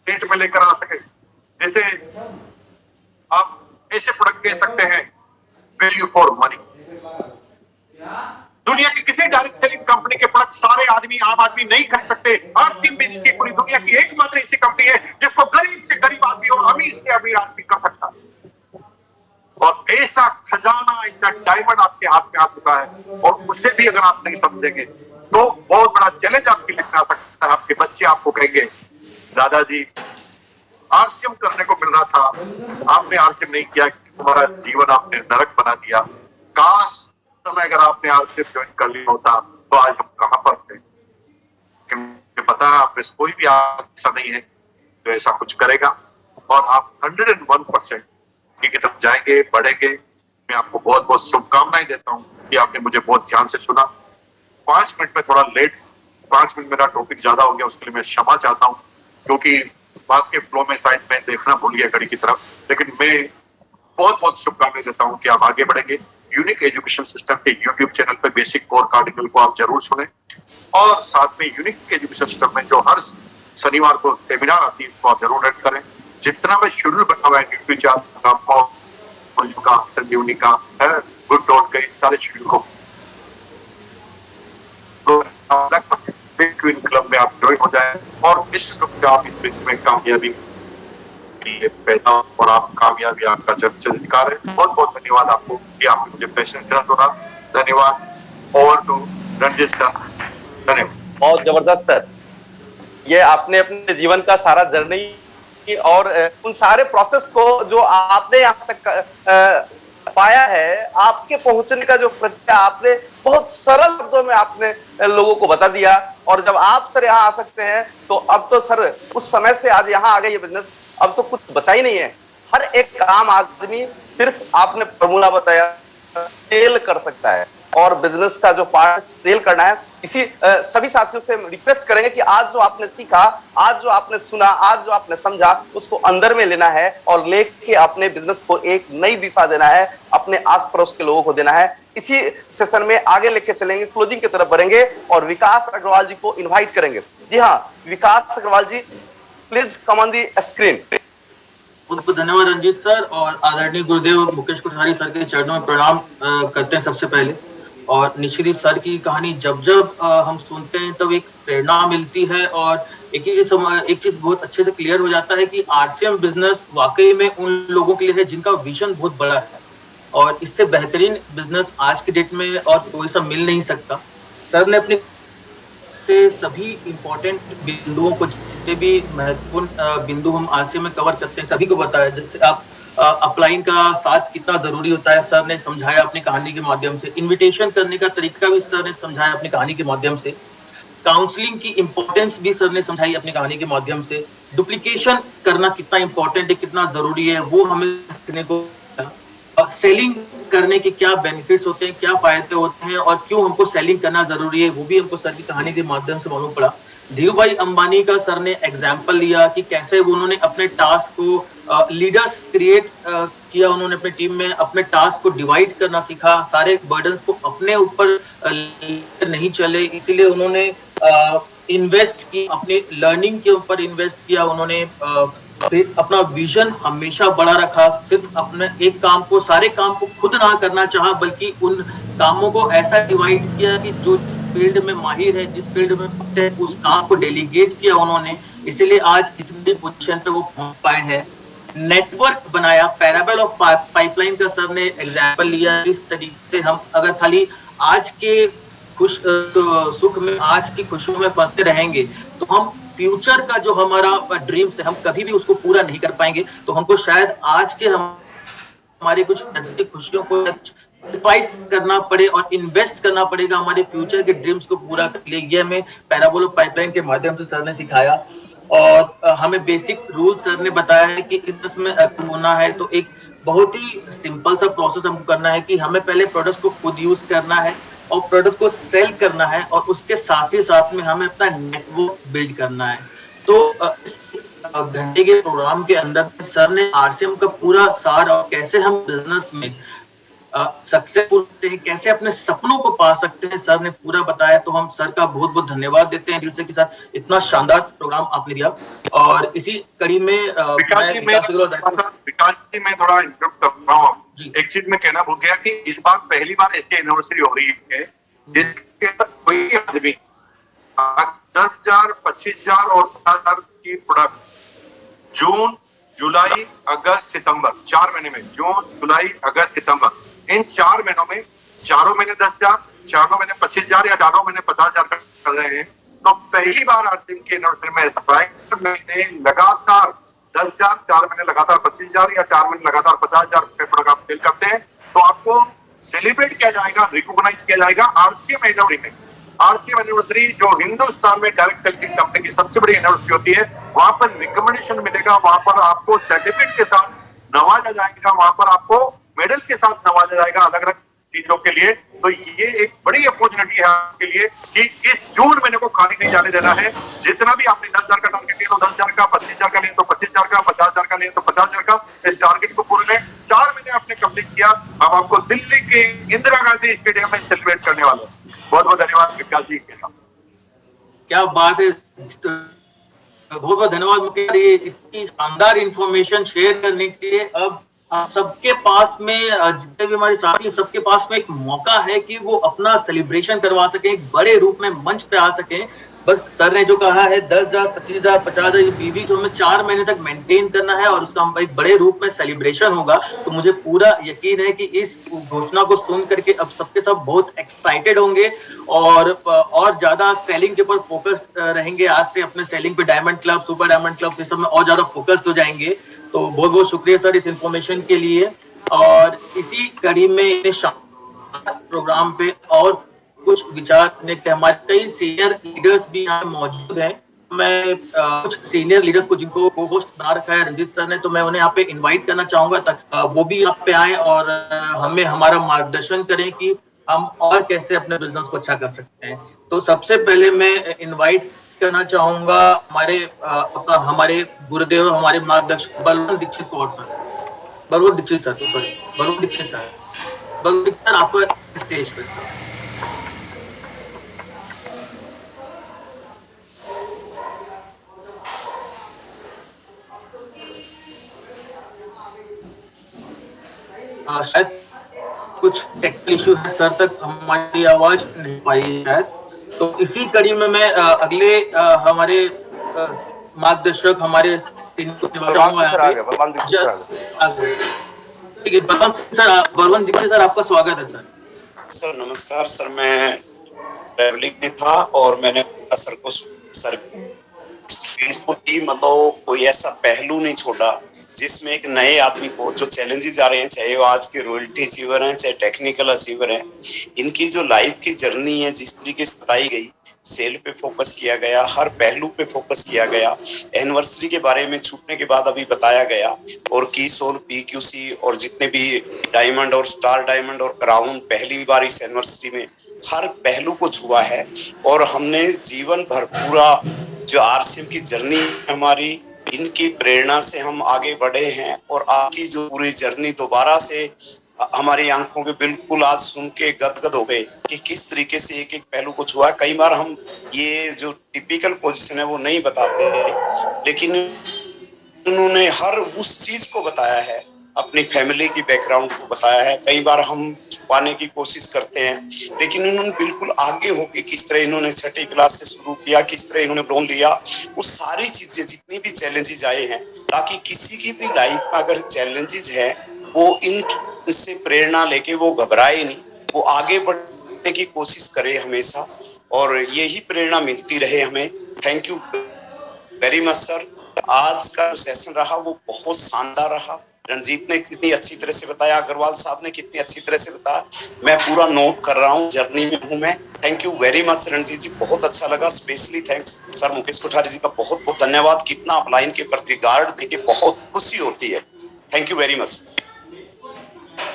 रेट में लेकर आ सके। जैसे आप ऐसे प्रोडक्ट कह सकते हैं वैल्यू फॉर मनी। दुनिया की किसी डायरेक्ट सेलिंग कंपनी के प्रोडक्ट सारे आदमी, आम आदमी नहीं खरीद सकते। आरसीएम बिजनेस पूरी दुनिया की एकमात्र ऐसी कंपनी है जिसको गरीब से गरीब आदमी और अमीर से अमीर आदमी कर सकता है। और ऐसा खजाना, ऐसा डायमंड आपके हाथ में आ चुका है, और उसे भी अगर आप नहीं समझेंगे तो बहुत बड़ा चैलेंज आपके लिए आ सकता है। आपके बच्चे आपको कहेंगे दादाजी आरसीएम करने को मिल रहा था, आपने आरसीएम नहीं किया, तुम्हारा जीवन आपने नरक बना दिया। काश समय अगर आपने आरसीएम ज्वाइन कर लिया होता तो आज हम कहां पर थे। मुझे पता है आप में कोई भी ऐसा नहीं है जो ऐसा कुछ करेगा, और आप 101% की तरफ जाएंगे, बढ़ेंगे। मैं आपको बहुत बहुत शुभकामनाएं देता हूं कि आपने मुझे बहुत ध्यान से सुना। 5 मिनट में थोड़ा लेट, 5 मिनट मेरा टॉपिक ज्यादा हो गया, उसके लिए मैं क्षमा चाहता हूं, क्योंकि बात के फ्लो में शायद मैं देखना भूल गया घड़ी की तरफ। लेकिन मैं बहुत बहुत शुभकामनाएं देता हूं कि आप आगे बढ़ेंगे। यूनिक एजुकेशन सिस्टम के यूट्यूब चैनल पर बेसिक कोर कार्डिकल को आप जरूर सुने, और साथ में यूनिक एजुकेशन सिस्टम में जो हर शनिवार को वेबिनार आती है उसको आप जरूर अटेंड करें। जितना मैं शेड्यूल बना हुआ है का, संजीवनी का, गुड डॉट का, सारे शेड्यूल को ट्विन क्लब में आप ज्वाइन हो जाए, और निश्चित रूप से आप इस बिजनेस में कामयाबी पैदा, और आप कामयाबी आपका जन्म से अधिकार है। बहुत बहुत धन्यवाद आपको कि आपने मुझे पैसे देना चुना। धन्यवाद। Over to Ranjit sir. धन्यवाद। बहुत जबरदस्त सर, ये आपने अपने जीवन का सारा जर्नी और उन सारे प्रोसेस को जो आपने यहाँ तक पाया है, आपके पहुंचने का जो प्रक्रिया आपने बहुत सरल शब्दों में आपने लोगों को बता दिया। और जब आप सर यहाँ आ सकते हैं तो अब तो सर उस समय से आज यहाँ आ गए ये बिजनेस, अब तो कुछ बचा ही नहीं है। हर एक आम आदमी सिर्फ आपने फॉर्मूला बताया, सेल कर सकता है, और बिजनेस का जो पार्ट सेल करना है। इसी सभी साथियों से रिक्वेस्ट करेंगे कि आज जो आपने सीखा, आज जो आपने सुना, आज जो आपने समझा, उसको अंदर में लेना है और लेके अपने बिजनेस को एक नई दिशा देना है, अपने आस पड़ोस के लोगों को देना है। इसी सेशन में आगे लेके चलेंगे, क्लोजिंग की तरफ बढ़ेंगे और विकास अग्रवाल जी को इन्वाइट करेंगे। जी हाँ, Vikas Agarwal ji, please come on the screen. बहुत बहुत धन्यवाद रंजीत सर, और आदरणीय गुरुदेव मुकेश कोठारी सर के चरणों में प्रणाम करते हैं सबसे पहले। और निश्चित सर की कहानी जब जब हम सुनते हैं तब एक प्रेरणा मिलती है, और एक चीज बहुत अच्छे से क्लियर हो जाता है कि आरसीएम बिजनेस वाकई में उन लोगों के लिए है जिनका विजन बहुत बड़ा है, और इससे बेहतरीन बिजनेस आज की डेट में और कोई सा मिल नहीं सकता। सर ने अपने सभी इंपॉर्टेंट बिंदुओं को, जितने भी महत्वपूर्ण बिंदु हम आरसीएम में कवर करते हैं, सभी को बताया। जैसे आप अपलाइन का साथ कितना जरूरी होता है, सर ने समझाया अपनी कहानी के माध्यम से। इनविटेशन करने का तरीका भी सर ने समझाया अपनी कहानी के माध्यम से। काउंसलिंग की इंपॉर्टेंस भी सर ने समझाई अपनी कहानी के माध्यम से। डुप्लीकेशन करना कितना इंपॉर्टेंट है, कितना जरूरी है, वो हमें सीखने को। सेलिंग करने के क्या बेनिफिट्स होते हैं, क्या फायदे होते हैं, और क्यों हमको सेलिंग करना जरूरी है, वो भी हमको सर की कहानी के माध्यम से मालूम पड़ा। धीरू भाई अंबानी का सर ने एग्जाम्पल लिया कि कैसे उन्होंने अपने टास्क को लीडर्स क्रिएट किया, उन्होंने अपने टीम में अपने टास्क को डिवाइड करना सीखा, सारे बर्डन्स को अपने ऊपर नहीं चले, इसीलिए उन्होंने इन्वेस्ट की, अपनी लर्निंग के ऊपर इन्वेस्ट किया। उन्होंने फिर अपना विजन हमेशा बड़ा रखा, सिर्फ अपने एक काम को, सारे काम को खुद ना करना चाहा, बल्कि उन कामों को ऐसा डिवाइड किया कि जो फील्ड में माहिर है, जिस फील्ड में उस काम को डेलीगेट किया उन्होंने, इसीलिए आज इतनी पोजीशन पे वो पहुंच पाए हैं। नेटवर्क बनाया, पैराबल ऑफ पाइपलाइन का सर ने एग्जांपल लिया। इस तरीके से हम अगर खाली आज के सुख में, आज की खुशियों में फंसते रहेंगे तो हम फ्यूचर का जो हमारा ड्रीम्स है, हम कभी भी उसको पूरा नहीं कर पाएंगे। तो हमको शायद आज के हमारी कुछ ऐसी खुशियों को सैक्रिफाइस करना पड़े और इन्वेस्ट करना पड़ेगा हमारे फ्यूचर के ड्रीम्स को पूरा करने के लिए। ये हमें पैराबोल ऑफ पाइपलाइन के माध्यम से सर ने सिखाया, और हमें बेसिक रूल सर ने बताया है कि इसमें होना है तो एक बहुत ही सिंपल सा प्रोसेस हमको करना है कि हमें पहले प्रोडक्ट को खुद यूज करना है और प्रोडक्ट को सेल करना है, और उसके साथ ही साथ में हमें अपना नेटवर्क बिल्ड करना है। तो घंटे के प्रोग्राम के अंदर सर ने आरसीएम का पूरा सार और कैसे हम बिजनेस में सक्सेसफुल होते हैं, कैसे अपने सपनों को पा सकते हैं, सर ने पूरा बताया। तो हम सर का बहुत बहुत धन्यवाद देते हैं दिल से कि सर इतना शानदार प्रोग्राम आपने दिया। और इसी कड़ी में विकास जी मैं थोड़ा इंटरप्ट कर रहा हूँ, एक चीज मैं कहना भूल गया कि इस बार पहली बार ऐसी एनिवर्सरी हो रही है जिसके अंदर कोई आदमी 10,000, 25,000 और 50,000 की प्रोडक्ट जून, जुलाई, अगस्त, सितंबर 4 महीने में, जून, जुलाई, अगस्त, सितंबर, इन 4 महीनों में चारों महीने 10,000, चारों महीने 25,000 या चारों महीने 50,000 कर रहे हैं। तो पहली बार आरसीएम की एनिवर्सरी में ऐसा महीने लगातार 10,000, 4 महीने लगातार 25,000 या 4 महीने लगातार 50,000 रुपए प्रोडक्ट आप सेल करते हैं तो आपको सेलिब्रेट किया जाएगा, रिकॉग्नाइज किया जाएगा आरसीएम एनिवर्सरी में। आरसीएम एनिवर्सरी जो हिंदुस्तान में डायरेक्ट सेलिंग कंपनी की सबसे बड़ी एनिवर्सरी होती है, वहां पर रिकमेंडेशन मिलेगा, वहां पर आपको सर्टिफिकेट के साथ नवाजा जाएगा, वहां पर आपको मेडल के साथ नवाजा जाएगा अलग अलग चीजों के लिए। तो ये एक बड़ी अपॉर्चुनिटी है आपके लिए कि इस जून महीने को खाली नहीं जाने देना है। जितना भी आपने 10,000 का टारगेट लिया तो 10,000 का, 25,000 का लिया तो 25,000 का, 50,000 का लिया तो 50,000 का, इस टारगेट को पूरे में 4 महीने आपने कंप्लीट किया। अब आपको दिल्ली के इंदिरा गांधी स्टेडियम में सेलिब्रेट करने वाले हैं। बहुत बहुत धन्यवाद विकास जी के साथ। क्या बात है, बहुत बहुत धन्यवाद मुकेश जी इतनी शानदार इंफॉर्मेशन शेयर करने के लिए। अब सबके पास में, जितने भी हमारे साथी, सबके पास में एक मौका है कि वो अपना सेलिब्रेशन करवा सके, एक बड़े रूप में मंच पे आ सके। बस सर ने जो कहा है 10,000, 25,000, 50,000 ये बीवी जो हमें 4 महीने तक मेंटेन करना है और उसका एक बड़े रूप में सेलिब्रेशन होगा। तो मुझे पूरा यकीन है कि इस घोषणा को सुन करके अब सबके सब बहुत एक्साइटेड होंगे और ज्यादा सेलिंग के ऊपर फोकस रहेंगे। आज से अपने सेलिंग पे diamond club, super diamond club इस सब में और ज्यादा फोकस्ड हो जाएंगे। तो बहुत बहुत शुक्रिया सर इस इंफॉर्मेशन के लिए। और इसी कड़ी में प्रोग्राम पे और कुछ विचार करने के हमारे कई सीनियर लीडर्स भी यहाँ मौजूद हैं। मैं कुछ सीनियर लीडर्स को जिनको को होस्ट बना रखा है रंजीत सर ने, तो मैं उन्हें यहाँ पे इनवाइट करना चाहूंगा ताकि वो भी यहाँ पे आए और हमें हमारा मार्गदर्शन करें कि हम और कैसे अपने बिजनेस को अच्छा कर सकते हैं। तो सबसे पहले मैं इनवाइट करना चाहूंगा हमारे गुरुदेव, हमारे मार्गदर्शक बलवंत दीक्षित सर। बलवंत दीक्षित सर आपको स्टेज पे सर। शायद कुछ टेक्निकल इशू है, सर तक हमारी आवाज नहीं पाई है। तो इसी कड़ी में मैं अगले हमारे मार्गदर्शक, हमारे बलवंत दीक्षित सर आपका स्वागत है सर। सर नमस्कार सर, मैं ट्रैवलिंग में था और मैंने सर को मतलब कोई ऐसा पहलू नहीं छोड़ा जिसमें एक नए आदमी को जो चैलेंजेस आ रहे हैं, चाहे वो आज के रॉयल्टी अचीवर हैं, चाहे टेक्निकल अचीवर हैं, इनकी जो लाइफ की जर्नी है जिस तरीके से बताई गई, सेल पे फोकस किया गया, हर पहलू पे फोकस किया गया, एनिवर्सरी के बारे में छूटने के बाद अभी बताया गया, और की सोल, पीक्यूसी और जितने भी डायमंड और स्टार डायमंड और क्राउन पहली बार इस एनिवर्सरी में हर पहलू को छुआ है। और हमने जीवन भर पूरा जो आरसीएम की जर्नी हमारी, इनकी प्रेरणा से हम आगे बढ़े हैं और आपकी जो पूरी जर्नी दोबारा से हमारी आंखों के बिल्कुल आज सुन के गदगद हो गए कि किस तरीके से एक एक पहलू को छुआ। कई बार हम ये जो टिपिकल पोजीशन है वो नहीं बताते हैं, लेकिन उन्होंने हर उस चीज को बताया है, अपनी फैमिली की बैकग्राउंड को बताया है। कई बार हम छुपाने की कोशिश करते हैं, लेकिन इन्होंने बिल्कुल आगे होके किस तरह इन्होंने छठी क्लास से शुरू किया, किस तरह इन्होंने लोन लिया, वो सारी चीजें जितनी भी चैलेंजेस आए हैं, ताकि किसी की भी लाइफ में अगर चैलेंजेस है वो इनसे प्रेरणा लेके वो घबराए नहीं, वो आगे बढ़ने की कोशिश करे हमेशा, और यही प्रेरणा मिलती रहे हमें। Thank you very much sir. आज का सेशन रहा वो बहुत शानदार रहा। रंजीत ने कितनी अच्छी तरह से बताया, अग्रवाल साहब ने कितनी अच्छी तरह से बताया, मैं पूरा नोट कर रहा हूँ, जर्नी में हूँ मैं। Thank you very much Ranjit ji, बहुत अच्छा लगा। Specially thanks sir Mukesh Kothari ji का बहुत बहुत धन्यवाद। कितना अपलाइन के प्रति गार्ड देके बहुत खुशी होती है। Thank you very much.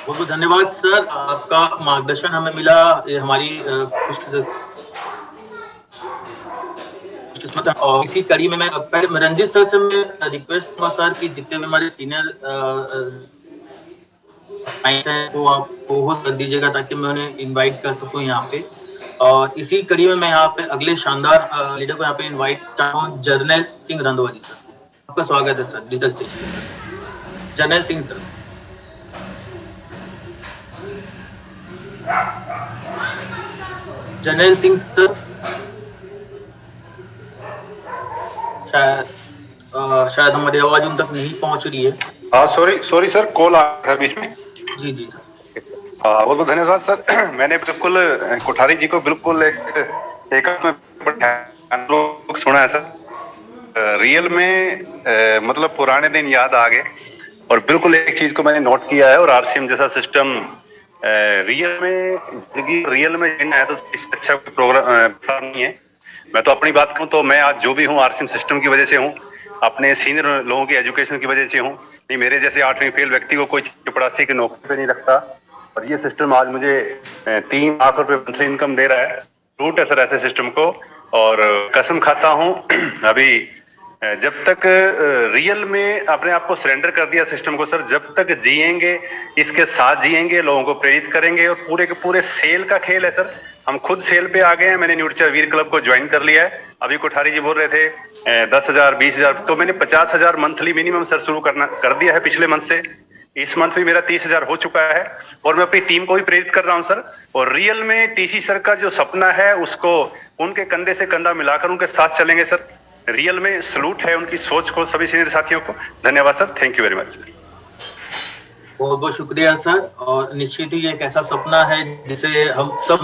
बहुत बहुत धन्यवाद सर, आपका मार्गदर्शन हमें मिला, ये हमारी और इसी कड़ी में मैं रंजीत सर से मैं रिक्वेस्ट करूंगा सर कि जितने भी हमारे सीनियर हैं वो आप होस्ट कर दीजिएगा ताकि मैं उन्हें इनवाइट कर सकूं यहाँ पे। और इसी कड़ी में मैं यहाँ पे अगले शानदार लीडर को यहाँ पे इनवाइट चाहूँ, जर्नल सिंह रंधवा जी सर, आपका स्वागत है sir digital stage. Jarnail Singh sir. Jarnail Singh sir शायद हमारी आवाज उन तक नहीं पहुंच रही है। हाँ सॉरी सर, कॉल आ गया बीच में। जी जी सर। बहुत बहुत धन्यवाद सर। मैंने बिल्कुल कोठारी जी को बिल्कुल एक सुना है सर। रियल में मतलब पुराने दिन याद आ गए, और बिल्कुल एक चीज को मैंने नोट किया है, और आरसीएम जैसा सिस्टम रियल में जिंदगी रियल में जीना है तो इससे अच्छा प्रोग्राम नहीं है। मैं तो अपनी बात करूं तो मैं आज जो भी हूं आरसीएम सिस्टम की वजह से हूं, अपने सीनियर लोगों की एजुकेशन की वजह से हूं। नहीं मेरे जैसे 8वीं फेल व्यक्ति को कोई चपरासी की नौकरी पे नहीं रखता, और ये सिस्टम आज मुझे 3 लाख रुपए मंथली इनकम दे रहा है। रूट है सर ऐसे सिस्टम को, और कसम खाता हूं अभी जब तक रियल में अपने आप को सरेंडर कर दिया सिस्टम को सर, जब तक जिएंगे इसके साथ जिएंगे, लोगों को प्रेरित करेंगे, और पूरे के पूरे सेल का खेल है सर। हम खुद सेल पे आ गए हैं। मैंने न्यूट्रिचा वीर क्लब को ज्वाइन कर लिया है। अभी कोठारी जी बोल रहे थे 10,000 20,000, तो मैंने 50,000 मंथली मिनिमम सर शुरू कर दिया है पिछले मंथ से। इस मंथ भी मेरा 30,000 हो चुका है, और मैं अपनी टीम को भी प्रेरित कर रहा हूं सर। और रियल में टीसी सर का जो सपना है उसको उनके कंधे से कंधा मिलाकर उनके साथ चलेंगे सर। रियल में सलूट है उनकी सोच को, सभी सीनियर साथियों को। धन्यवाद sir, thank you very much sir. बहुत बहुत शुक्रिया सर। और निश्चित ही एक ऐसा सपना है जिसे हम सब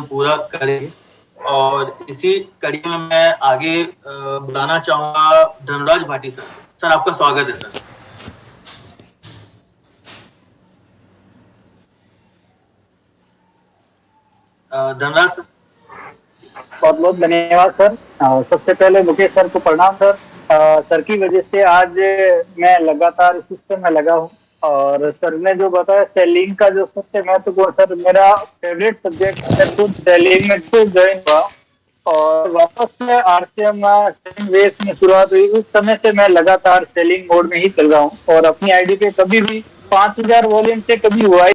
पूरा करेंगे, और इसी कड़ी में मैं आगे बुलाना चाहूंगा धनराज भाटी सर। सर आपका स्वागत है सर। धनराज सर। बहुत बहुत धन्यवाद सर। सबसे पहले मुकेश सर को प्रणाम सर। सर की वजह से आज मैं लगातार इस सिस्टम में लगा हूँ, और सर ने जो बताया सेलिंग का जो सबसे महत्वपूर्ण, सर मेरा फेवरेट सब्जेक्ट है, खुद सेलिंग में ज्वाइन हुआ और वापस से आरसीएम सेलिंग रेस में शुरुआत हुई। उस समय से मैं लगातार सेलिंग मोड में ही चल रहा हूँ, और अपनी आईडी पे कभी भी 5,000 वॉल्यूम से कभी हुआ